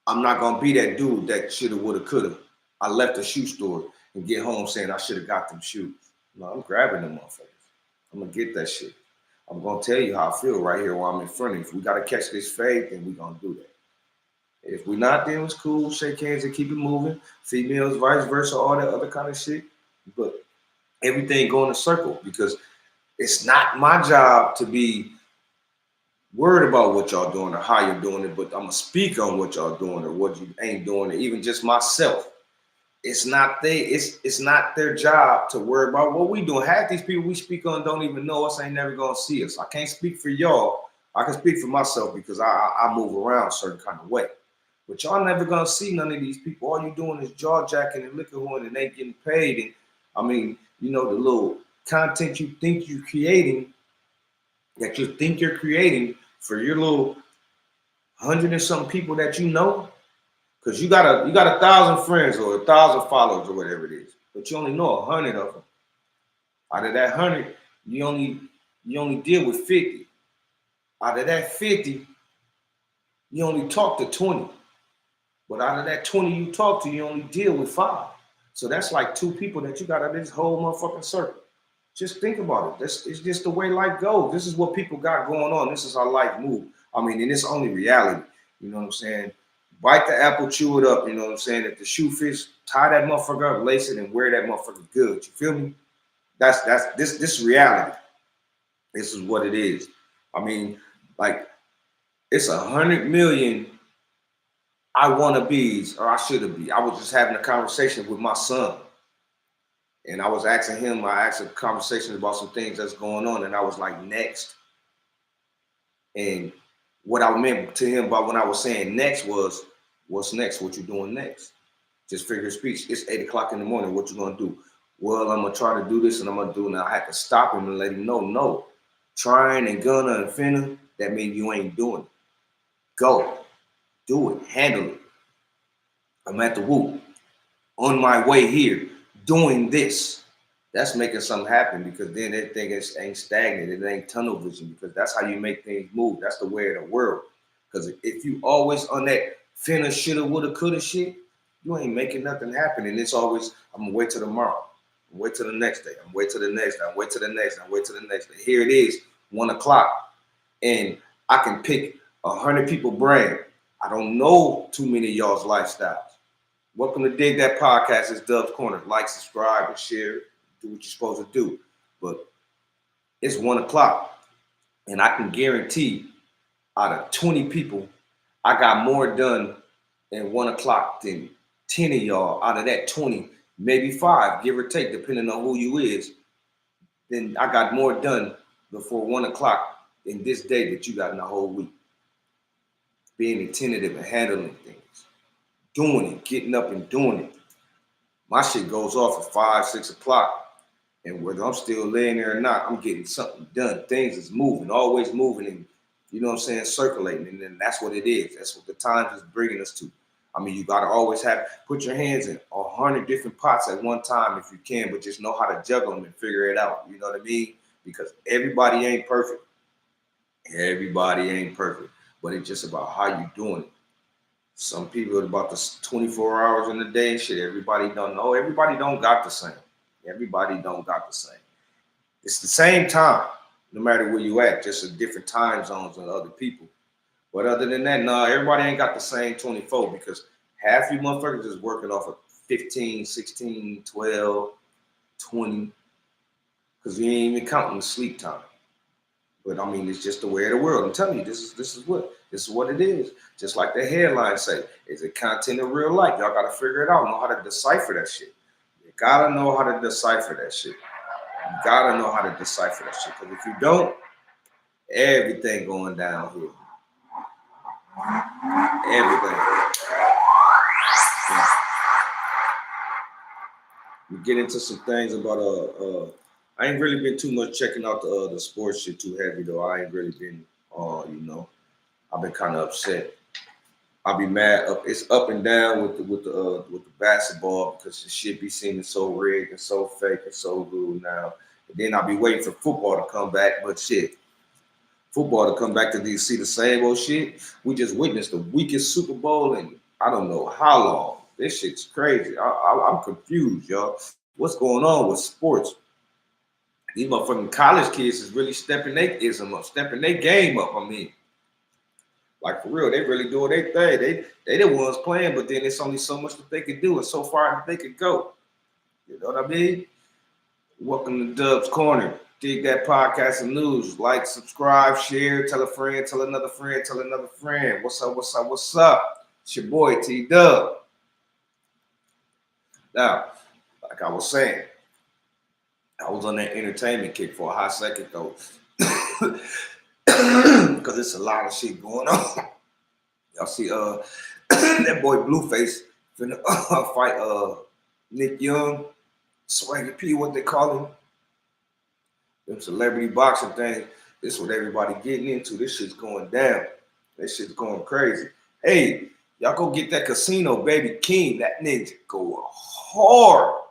I'm not gonna be that dude that shoulda, woulda, coulda. I left the shoe store and get home saying I should have got them shoes. No, I'm grabbing them motherfuckers. I'm gonna get that shit. I'm gonna tell you how I feel right here while I'm in front of you. If we gotta catch this fade, then we gonna do that. If we're not, then it's cool. Shake hands and keep it moving. Females, vice versa, all that other kind of shit. But everything go in a circle because it's not my job to be worried about what y'all doing or how you're doing it, but I'm gonna speak on what y'all doing or what you ain't doing, or even just myself. It's not not their job to worry about what we doing. Half these people we speak on don't even know us, ain't never gonna see us. I can't speak for y'all. I can speak for myself because I move around a certain kind of way. But y'all never gonna see none of these people. All you doing is jaw jacking and liquor whoring and they getting paid. And I mean, you know, the little content you think you're creating, that you think you're creating for your little 100 and some people that you know, because you got 1,000 friends or 1,000 followers or whatever it is, but you only know 100 of them. Out of that 100, you only deal with 50. Out of that 50, you only talk to 20. But out of that 20 you talk to, you only deal with 5. So that's like 2 people that you got out of this whole motherfucking circle. Just think about it. It's just the way life goes. This is what people got going on. This is how life moves. I mean, and it's only reality. You know what I'm saying? Bite the apple, chew it up. You know what I'm saying? If the shoe fits, tie that motherfucker up, lace it, and wear that motherfucker good. You feel me? That's this reality. This is what it is. I mean, like it's 100 million I wanna be's or I should be. I was just having a conversation with my son. And I was asking him, I asked a conversation about some things that's going on, and I was like, next. And what I meant to him by when I was saying next was, what's next? What you doing next? Just figure of speech. It's 8 o'clock in the morning. What you gonna do? Well, I'm gonna try to do this and I'm gonna do it. And I had to stop him and let him know, no. Trying and gonna and finna, that means you ain't doing it. Go. Do it. Handle it. I'm at the whoop. On my way here, doing this. That's making something happen because then that thing ain't stagnant. It ain't tunnel vision because that's how you make things move. That's the way of the world. Because if you always on that finna, shoulda, woulda, coulda shit, you ain't making nothing happen. And it's always, I'm gonna wait till tomorrow. I'm wait till the next day. I'm wait till the next day. I'm wait till the next day. I'm wait till the next day. Here it is, 1 o'clock. And I can pick 100 people brain. I don't know too many of y'all's lifestyles. Welcome to Dig That Podcast. It's Dub's Corner. Like, subscribe, and share. Do what you're supposed to do. But it's 1 o'clock. And I can guarantee out of 20 people, I got more done in 1 o'clock than 10 of y'all. Out of that 20, maybe 5, give or take, depending on who you is. Then I got more done before 1 o'clock in this day that you got in the whole week. Being attentive and handling things. Doing it, getting up and doing it. My shit goes off at 5, 6 o'clock. And whether I'm still laying there or not, I'm getting something done. Things is moving, always moving, and you know what I'm saying, circulating. And then that's what it is. That's what the times is bringing us to. I mean, you got to always put your hands in 100 different pots at one time if you can, but just know how to juggle them and figure it out. You know what I mean? Because everybody ain't perfect. Everybody ain't perfect. But it's just about how you doing it. Some people about the 24 hours in a day and shit. Everybody don't know. Everybody don't got the same. Everybody don't got the same. It's the same time, no matter where you at, just a different time zones than other people. But other than that, no, everybody ain't got the same 24 because half you motherfuckers is working off of 15, 16, 12, 20, because you ain't even counting the sleep time. But I mean, it's just the way of the world. I'm telling you, this is what it is. Just like the headline say, is it content of real life? Y'all gotta figure it out. Know how to decipher that shit. You gotta know how to decipher that shit. You gotta know how to decipher that shit. Because if you don't, everything going downhill. Everything. we get into some things about I ain't really been too much checking out the sports shit too heavy though. I ain't really been I've been kind of upset. I'll be mad. It's up and down with the basketball because the shit be seeming so rigged and so fake and so good now. And then I'll be waiting for football to come back, but shit, football to come back to see the same old shit. We just witnessed the weakest Super Bowl in I don't know how long. This shit's crazy. I'm confused, y'all. What's going on with sports? These motherfucking college kids is really stepping their ism up, stepping their game up. I mean, like for real, they really doing their thing. They the ones playing, but then it's only so much that they can do and so far that they can go. You know what I mean? Welcome to Dub's Corner. Dig that podcast and news. Like, subscribe, share, tell a friend, tell another friend, tell another friend. What's up, what's up, what's up? It's your boy T Dub. Now, like I was saying, I was on that entertainment kick for a hot second though. Because it's a lot of shit going on. Y'all see that boy Blueface finna fight Nick Young, Swaggy P, what they call him. Them celebrity boxing thing. This is what everybody getting into. This shit's going down. This shit's going crazy. Hey, y'all go get that Casino Baby King. That ninja go hard.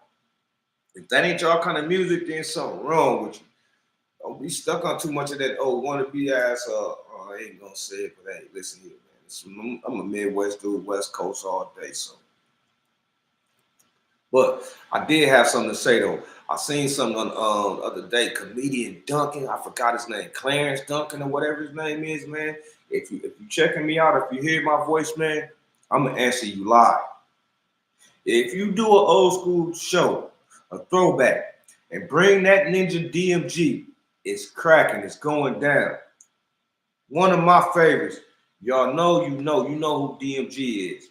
If that ain't y'all kind of music, then something wrong with you. Don't be stuck on too much of that wannabe ass. I ain't gonna say it, but hey, listen here, man. I'm a Midwest dude, West Coast all day, so. But I did have something to say though. I seen something on the other day. Comedian Duncan, I forgot his name, Clarence Duncan or whatever his name is, man. If you checking me out, if you hear my voice, man, I'm gonna answer you live. If you do an old school show, a throwback, and bring that Ninja DMG, it's cracking, it's going down. One of my favorites. Y'all know you know who DMG is.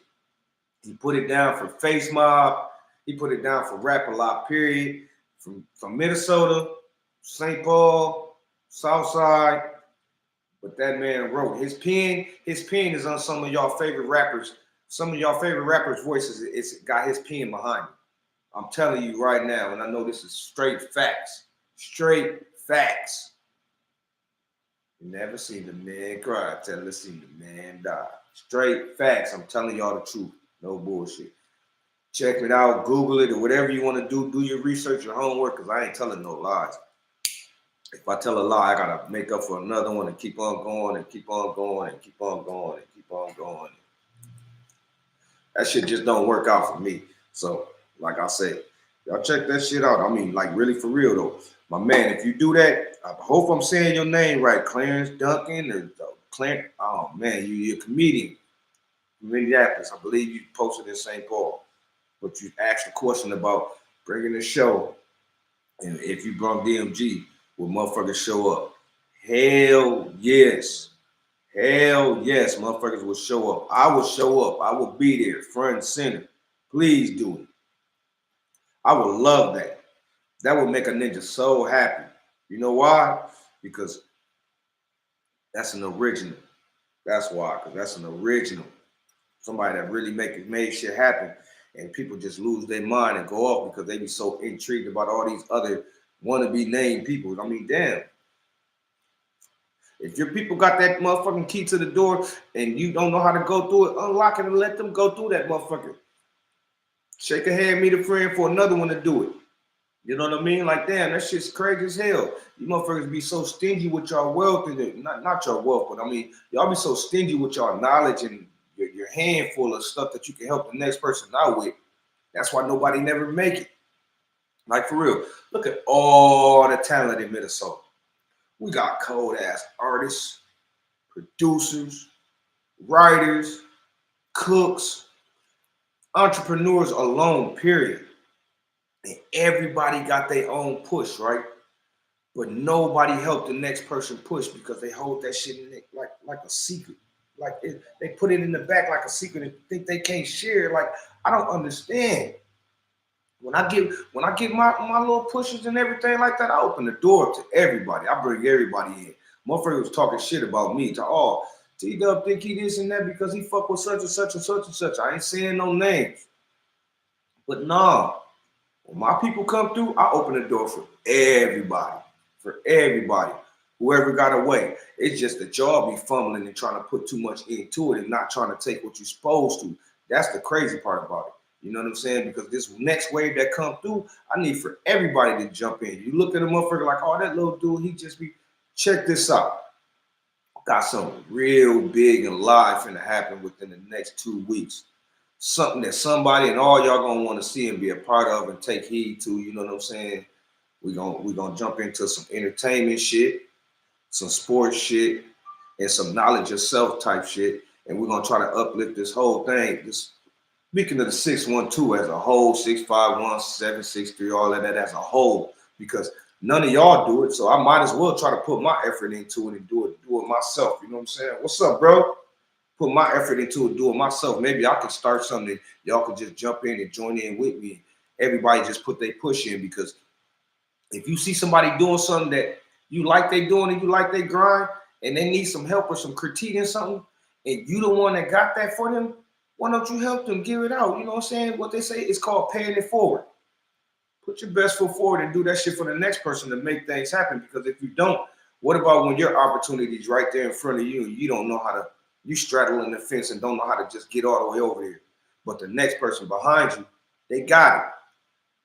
He put it down for Face Mob. He put it down for Rap a Lot, period. From Minnesota, St. Paul, Southside. But that man wrote. His pen is on some of y'all favorite rappers. Some of y'all favorite rappers' voices. It's got his pen behind it. I'm telling you right now, and I know this is straight facts. Straight facts. You never seen the man cry till you seen the man die. Straight facts. I'm telling y'all the truth. No bullshit. Check it out, Google it, or whatever you want to do. Do your research, your homework, because I ain't telling no lies. If I tell a lie, I gotta make up for another one and keep on going and keep on going and keep on going and keep on going. That shit just don't work out for me. So, like I said, y'all check that shit out. I mean, like really for real though. My man, if you do that, I hope I'm saying your name right, Clarence Duncan or Clarence. Oh man, you're a comedian from Minneapolis. I believe you posted in St. Paul. But you asked a question about bringing the show, and if you brought DMG, will motherfuckers show up? Hell yes. Hell yes, motherfuckers will show up. I will show up. I will be there, front and center. Please do it. I would love that. That would make a ninja so happy. You know why? Because that's an original. That's why, because that's an original. Somebody that really made shit happen. And people just lose their mind and go off because they be so intrigued about all these other wannabe named people. I mean, damn. If your people got that motherfucking key to the door and you don't know how to go through it, unlock it and let them go through that motherfucker. Shake a hand, meet a friend for another one to do it. You know what I mean? Like, damn, that shit's crazy as hell. You motherfuckers be so stingy with y'all wealth, and not your wealth, but I mean, y'all be so stingy with y'all knowledge and your handful of stuff that you can help the next person out with. That's why nobody never make it. Like for real, look at all the talent in Minnesota. We got cold ass artists, producers, writers, cooks, entrepreneurs alone, period. And everybody got their own push, right? But nobody helped the next person push because they hold that shit in like a secret. Like they put it in the back like a secret and think they can't share it. Like, I don't understand. When I get my little pushes and everything like that, I open the door to everybody. I bring everybody in. Motherfucker was talking shit about me to T-Dub think he this and that because he fuck with such and such and such and such. I ain't saying no names. But nah, When my people come through, I open the door for everybody. For everybody. Whoever got away. It's just that y'all be fumbling and trying to put too much into it and not trying to take what you're supposed to. That's the crazy part about it. You know what I'm saying? Because this next wave that come through, I need for everybody to jump in. You look at a motherfucker like, oh, that little dude, he just be, check this out. Got something real big and live finna happen within the next 2 weeks. Something that somebody and all y'all gonna want to see and be a part of and take heed to. You know what I'm saying? We gonna jump into some entertainment shit, some sports shit, and some knowledge of self type shit. And we're gonna try to uplift this whole thing. This speaking of the 612 as a whole, 651, 763, all of that as a whole, because none of y'all do it. So I might as well try to put my effort into it and do it myself. You know what I'm saying? What's up, bro? Put my effort into it, do it myself. Maybe I can start something. Y'all can just jump in and join in with me. Everybody just put their push in, because if you see somebody doing something that you like they doing and you like they grind and they need some help or some critique in something, and you the one that got that for them, why don't you help them give it out? You know what I'm saying? What they say is called paying it forward. Put your best foot forward and do that shit for the next person to make things happen. Because if you don't, what about when your opportunity is right there in front of you and you don't know how to, you straddling the fence and don't know how to just get all the way over there. But the next person behind you, they got it.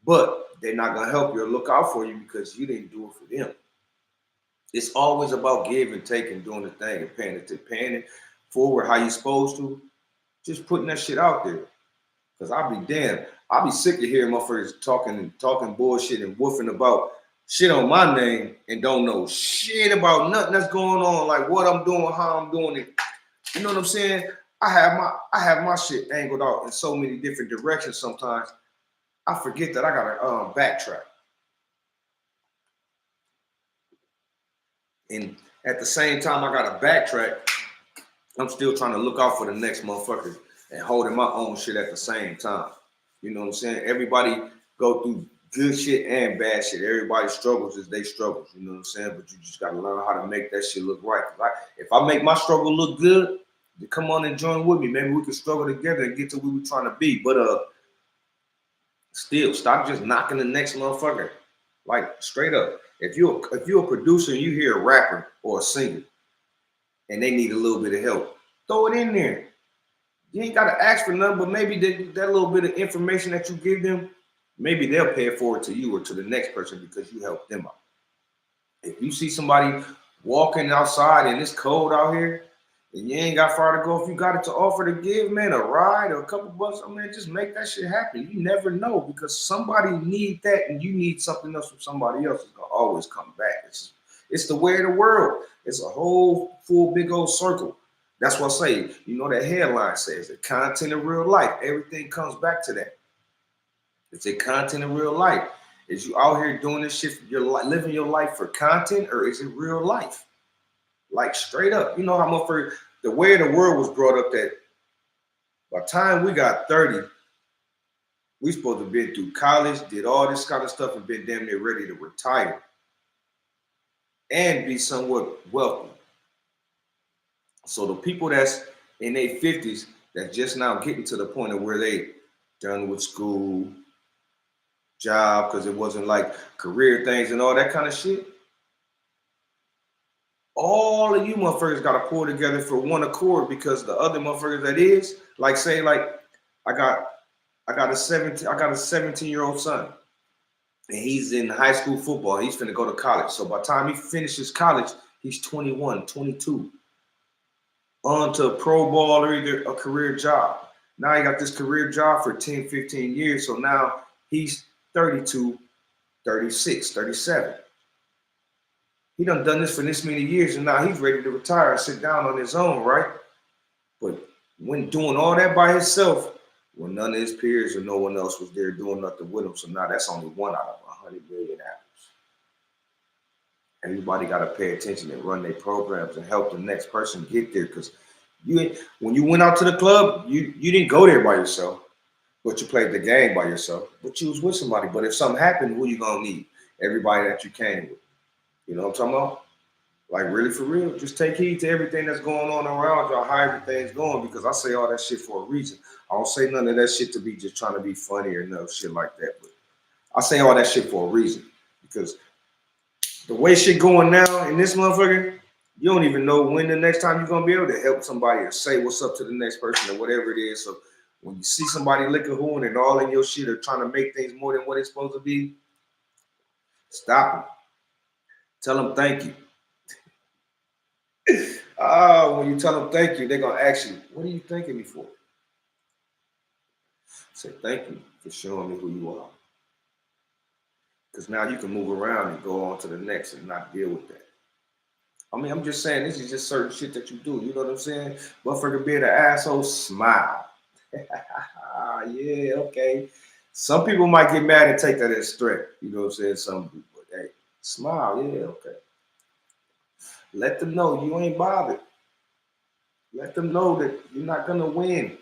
But they're not going to help you or look out for you because you didn't do it for them. It's always about give and take and doing the thing and paying it forward how you supposed to. Just putting that shit out there. Because I'll be damned. I'll be sick of hearing motherfuckers talking bullshit and woofing about shit on my name and don't know shit about nothing that's going on, like what I'm doing, how I'm doing it. You know what I'm saying? I have my shit angled out in so many different directions sometimes. I forget that I gotta backtrack. And at the same time I gotta backtrack, I'm still trying to look out for the next motherfucker and holding my own shit at the same time. You know what I'm saying? Everybody go through good shit and bad shit. Everybody's struggles is they struggles. You know what I'm saying? But you just gotta learn how to make that shit look right. If I make my struggle look good, then come on and join with me. Maybe we can struggle together and get to where we're trying to be. But still, stop just knocking the next motherfucker. Like straight up. If you're a producer and you hear a rapper or a singer and they need a little bit of help, throw it in there. You ain't got to ask for nothing, but maybe that little bit of information that you give them, maybe they'll pay it forward to you or to the next person because you helped them out. If you see somebody walking outside and it's cold out here and you ain't got far to go, if you got it to offer to give, man, a ride or a couple bucks, I mean, just make that shit happen. You never know, because somebody need that and you need something else from somebody else. It's going to always come back. It's the way of the world. It's a whole full big old circle. That's what I say, you know, that headline says the content of real life. Everything comes back to that. It's a content of real life. Is you out here doing this shit, living your life for content, or is it real life? Like straight up. You know how much for the way the world was brought up that by the time we got 30, we supposed to have been through college, did all this kind of stuff, and been damn near ready to retire and be somewhat wealthy. So the people that's in their 50s that's just now getting to the point of where they done with school, job, because it wasn't like career things and all that kind of shit. All of you motherfuckers got to pull together for one accord, because the other motherfuckers that is, like say, like I got a 17-year-old son, and he's in high school football. He's finna go to college. So by the time he finishes college, he's 21, 22. On to a pro ball or either a career job. Now he got this career job for 10, 15 years. So now he's 32, 36, 37. He done this for this many years, and now he's ready to retire and sit down on his own, right? But when doing all that by himself, when none of his peers or no one else was there doing nothing with him, so now that's only one out of 100 million apples. Everybody got to pay attention and run their programs and help the next person get there. Because when you went out to the club, you didn't go there by yourself, but you played the game by yourself. But you was with somebody. But if something happened, who you gonna need? Everybody that you came with. You know what I'm talking about? Like really for real. Just take heed to everything that's going on around y'all, how everything's going. Because I say all that shit for a reason. I don't say none of that shit to be just trying to be funny or no shit like that. But I say all that shit for a reason. Because the way shit going now in this motherfucker, you don't even know when the next time you're gonna be able to help somebody or say what's up to the next person or whatever it is. So when you see somebody licking horn and all in your shit are trying to make things more than what it's supposed to be, stop them. Tell them thank you. When you tell them thank you, they're gonna ask you, what are you thanking me for? Say thank you for showing me who you are. Because now you can move around and go on to the next and not deal with that. I mean, I'm just saying, this is just certain shit that you do. You know what I'm saying? Motherfucker being an asshole, smile. Yeah, okay. Some people might get mad and take that as a threat. You know what I'm saying? Some people, but hey, smile. Yeah, okay. Let them know you ain't bothered. Let them know that you're not going to win.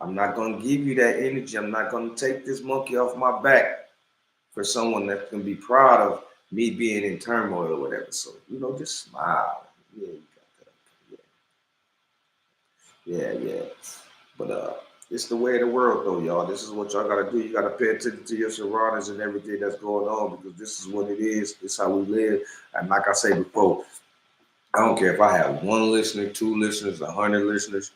I'm not going to give you that energy. I'm not going to take this monkey off my back for someone that can be proud of me being in turmoil or whatever. So, you know, just smile. Yeah, you got that. Yeah. But it's the way of the world, though, y'all. This is what y'all got to do. You got to pay attention to your surroundings and everything that's going on because this is what it is. It's how we live. And like I said before, I don't care if I have 1 listener, 2 listeners, 100 listeners.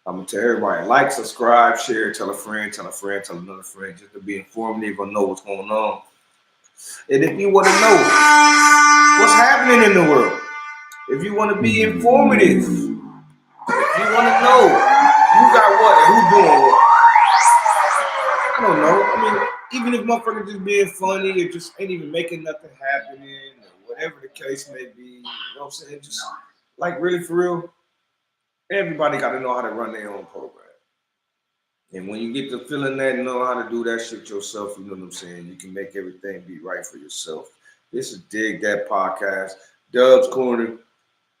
I'm going to tell everybody, like, subscribe, share, tell a friend, tell another friend, just to be informative or know what's going on. And if you want to know what's happening in the world, if you want to be informative, if you want to know who got what and who doing what, I don't know. I mean, even if motherfuckers just being funny or just ain't even making nothing happening or whatever the case may be, you know what I'm saying? Just like really for real, everybody got to know how to run their own program. And when you get to feeling that and know how to do that shit yourself, you know what I'm saying? You can make everything be right for yourself. This is Dig That Podcast, Dub's Corner.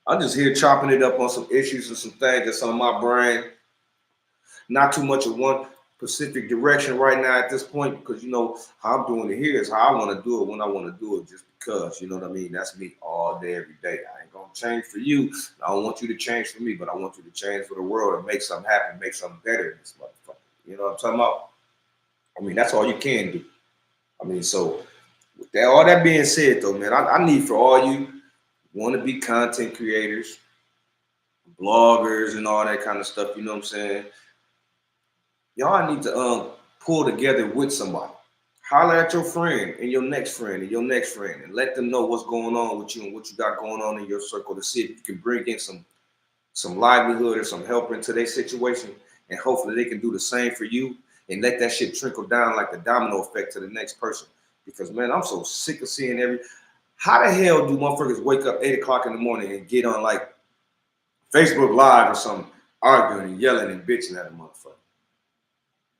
I'm just here chopping it up on some issues and some things that's on my brain. Not too much of one specific direction right now at this point because, you know, how I'm doing it here is how I want to do it when I want to do it just because, you know what I mean? That's me all day, every day. I ain't going to change for you. I don't want you to change for me, but I want you to change for the world and make something happen, make something better in this motherfucker. You know what I'm talking about? I mean, that's all you can do. I mean, so with that, all that being said, though, man, I need for all you want to be content creators, bloggers, and all that kind of stuff. You know what I'm saying? Y'all need to pull together with somebody. Holler at your friend and your next friend and your next friend and let them know what's going on with you and what you got going on in your circle to see if you can bring in some livelihood or some help into their situation. And hopefully they can do the same for you and let that shit trickle down like a domino effect to the next person. Because, man, I'm so sick of seeing how the hell do motherfuckers wake up 8 o'clock in the morning and get on like Facebook Live or something, arguing and yelling and bitching at a motherfucker?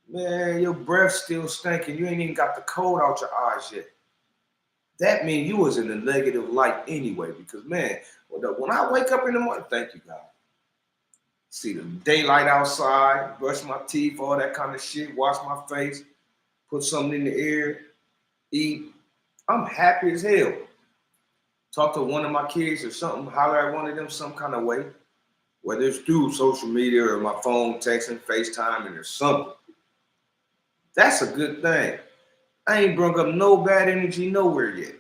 Man, your breath still stinking. You ain't even got the cold out your eyes yet. That means you was in the negative light anyway. Because, man, when I wake up in the morning, thank you, God. See the daylight outside, brush my teeth, all that kind of shit, wash my face, put something in the air, eat. I'm happy as hell. Talk to one of my kids or something, holler at one of them some kind of way, whether it's through social media or my phone, texting, FaceTime, or something. That's a good thing. I ain't brought up no bad energy nowhere yet.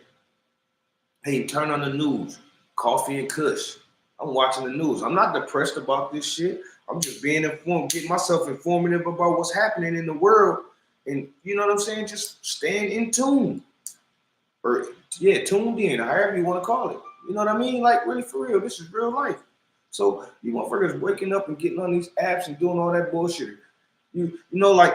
Hey, turn on the news, coffee and kush. I'm watching the news. I'm not depressed about this shit. I'm just being informed, getting myself informative about what's happening in the world. And you know what I'm saying? Just staying in tune. Or, yeah, tuned in, however you want to call it. You know what I mean? Like, really, for real, this is real life. So, you motherfuckers waking up and getting on these apps and doing all that bullshit. You know, like,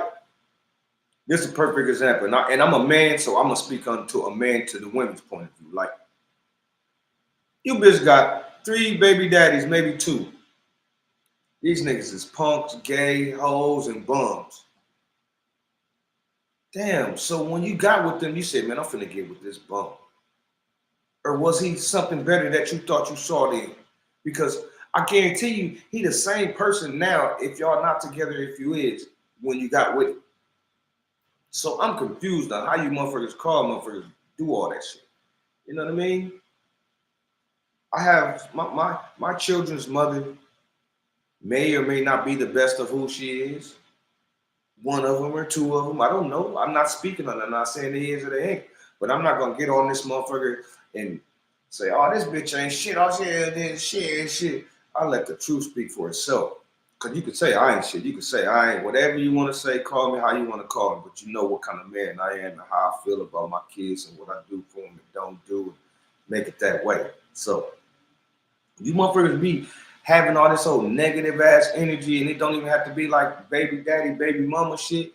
this is a perfect example. And I'm a man, so I'm going to speak to a man to the women's point of view. Like, you bitch got 3 baby daddies, maybe 2. These niggas is punks, gay, hoes, and bums. Damn, so when you got with them, you said, man, I'm finna get with this bum. Or was he something better that you thought you saw then? Because I guarantee you, he the same person now if y'all not together, if you is, when you got with him. So I'm confused on how you motherfuckers call motherfuckers do all that shit. You know what I mean? I have my children's mother may or may not be the best of who she is, one of them or two of them. I don't know. I'm not speaking on it. I'm not saying they is or they ain't. But I'm not gonna get on this motherfucker and say, "Oh, this bitch ain't shit. All she is shit." I let the truth speak for itself. Cause you could say I ain't shit. You could say I ain't whatever you want to say. Call me how you want to call me. But you know what kind of man I am and how I feel about my kids and what I do for them and don't do. And make it that way. So you motherfuckers be having all this old negative ass energy, and it don't even have to be like baby daddy, baby mama shit.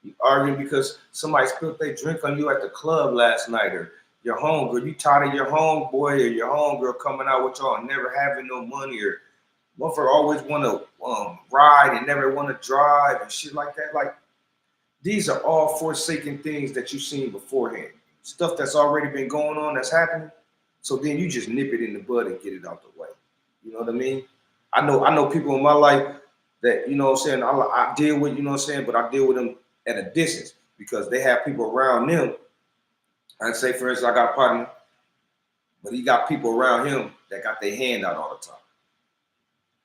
You arguing because somebody spilled their drink on you at the club last night, or your homegirl. You tired of your homeboy or your homegirl coming out with y'all and never having no money, or motherfucker always want to ride and never want to drive and shit like that. Like these are all forsaken things that you've seen beforehand. Stuff that's already been going on, that's happening. So then you just nip it in the bud and get it out the way. You know what I mean? I know people in my life that, you know what I'm saying, I deal with, you know what I'm saying, but I deal with them at a distance because they have people around them. I'd say, for instance, I got a partner, but he got people around him that got their hand out all the time.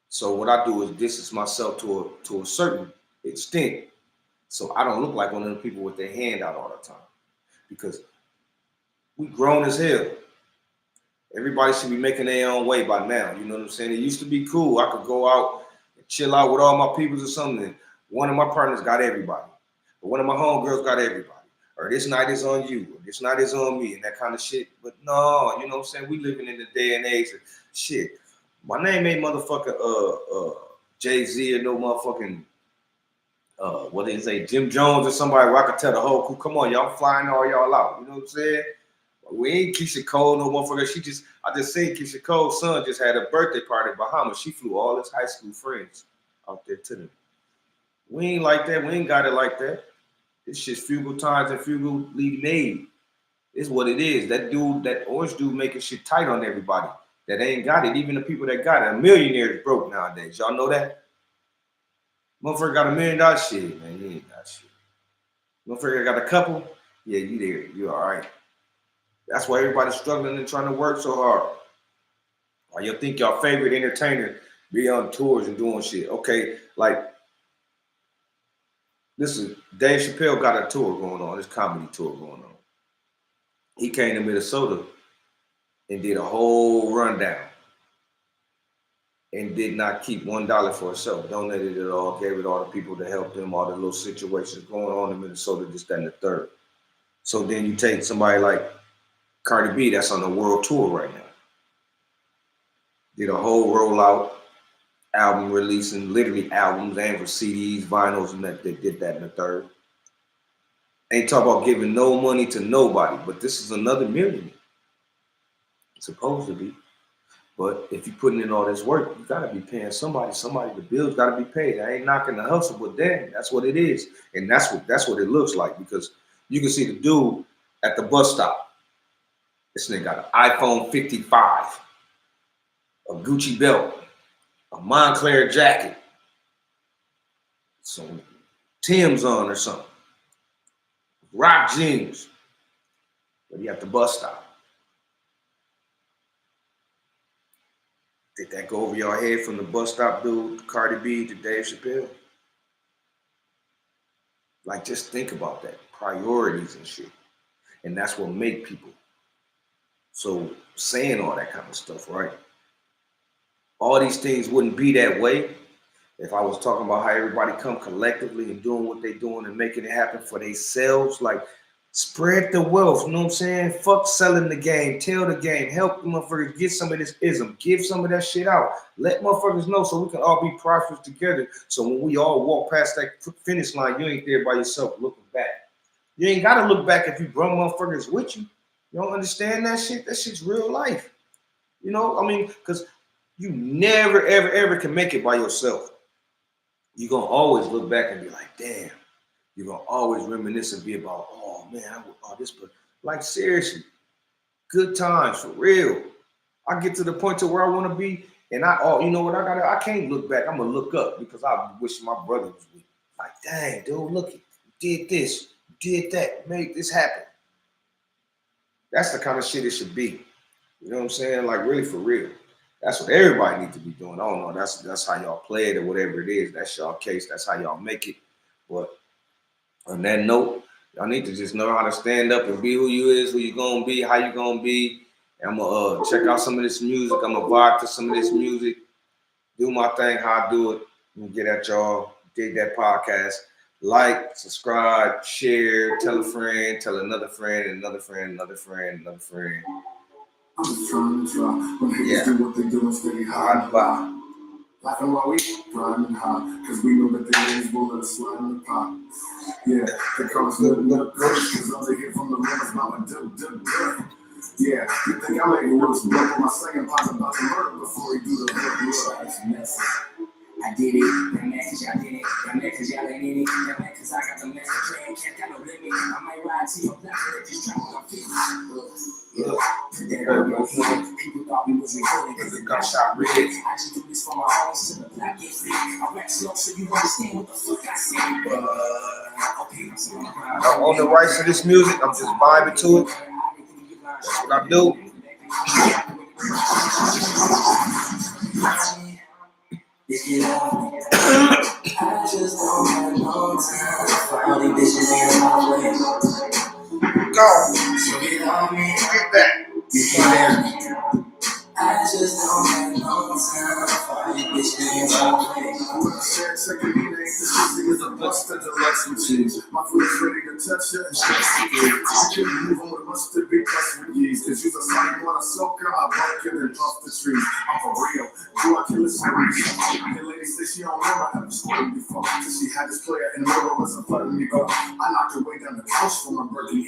So what I do is distance myself to a certain extent so I don't look like one of them people with their hand out all the time. Because we grown as hell. Everybody should be making their own way by now. You know what I'm saying? It used to be cool. I could go out and chill out with all my peoples or something. And one of my partners got everybody. Or one of my homegirls got everybody. Or this night is on you. Or this night is on me. And that kind of shit. But no, you know what I'm saying? We living in the day and age of shit. My name ain't motherfucking Jay-Z or no motherfucking what did he say, Jim Jones or somebody where I could tell the whole crew, come on, y'all flying all y'all out. You know what I'm saying? We ain't Keisha Cole, no motherfucker. I just seen Keisha Cole's son just had a birthday party in Bahamas. She flew all his high school friends out there to them. We ain't like that. We ain't got it like that. It's just frugal times and frugally made. It's what it is. That dude, that orange dude making shit tight on everybody that ain't got it. Even the people that got it. A millionaire is broke nowadays. Y'all know that? Motherfucker got $1 million shit, man. You ain't got shit. Motherfucker got a couple, yeah, you there. You all right. That's why everybody's struggling and trying to work so hard. Why you think your favorite entertainer be on tours and doing shit? Okay, like, listen, Dave Chappelle got a tour going on, this comedy tour going on. He came to Minnesota and did a whole rundown and did not keep $1 for himself. Donated it all, gave it all to people to help them, all the little situations going on in Minnesota, this, that, and the third. So then you take somebody like Cardi B that's on the world tour right now. Did a whole rollout, album releasing, literally albums and for CDs, vinyls, and that they did that in the third. Ain't talk about giving no money to nobody, but this is another million. It's supposed to be. But if you're putting in all this work, you gotta be paying somebody. The bills gotta be paid. I ain't knocking the hustle, but damn, that's what it is. And that's what it looks like, because you can see the dude at the bus stop. This nigga got an iPhone 55, a Gucci belt, a Moncler jacket, some Tim's on or something, rock jeans, but he at the bus stop. Did that go over your head from the bus stop dude, Cardi B, to Dave Chappelle? Like, just think about that. Priorities and shit. And that's what make people. So saying all that kind of stuff, right? All these things wouldn't be that way if I was talking about how everybody come collectively and doing what they doing and making it happen for themselves. Like, spread the wealth, you know what I'm saying? Fuck selling the game, tell the game, help the motherfuckers get some of this ism, give some of that shit out. Let motherfuckers know so we can all be prosperous together. So when we all walk past that finish line, you ain't there by yourself looking back. You ain't gotta look back if you bring motherfuckers with you. You don't understand that shit? That shit's real life. You know, I mean, because you never, ever, ever can make it by yourself. You're gonna always look back and be like, damn. You're gonna always reminisce and be about, oh man, this, but like, seriously, good times for real. I get to the point to where I want to be, and you know what, I can't look back. I'm gonna look up because I wish my brother was with me. Like, dang, dude, look, you did this, you did that, made this happen. That's the kind of shit it should be. You know what I'm saying? Like, really, for real. That's what everybody needs to be doing. I don't know. That's how y'all play it or whatever it is. That's y'all case. That's how y'all make it. But On that note, y'all need to just know how to stand up and be who you is, who you gonna be, how you gonna be. I'm gonna check out some of this music. I'm gonna vibe to some of this music, do my thing, how I do it, and get at y'all. Dig that podcast. Like, subscribe, share, tell a friend, tell another friend, another friend, another friend, another friend.
I'm just trying to try. When haters
Yeah.
do what they do and steady high.
Bye.
Laughing while we grinding high, cause we know that the haters will let us slide in the pot. Yeah, they call us nothing up cause all they hear from the rumors about my duh. Yeah, you think I'm making worse, but when my second part's about to murder before he do the hook. It's messy. I did it, that man cause y'all did it, that man cause y'all ain't in it, that man cause I got the master plan, can't got no limit, I might ride to your block and just drop on my feet. People thought we was recording cause the gunshot red. I just do this for my homies till the block get free. I rap slow so you understand what the fuck I said.
I'm on the rights to this music, I'm just vibing to it. That's what I do.
If you know me, I just don't have no time for all these bitches in my way.
Go.
So get on me,
Get that.
you can bear me. I just don't have no time for all these bitches in my way. This is a buster deluxe machines. My foot is ready to touch it and stress it. I couldn't move on with mustard big plus with years. Cause you's a sign when I soak her, I bark it and puff the trees. I'm for real. Do I kill a story? The lady said she don't never have a story before. Cause she had this player and never was a fun me go. I knocked her way down the couch from my burden.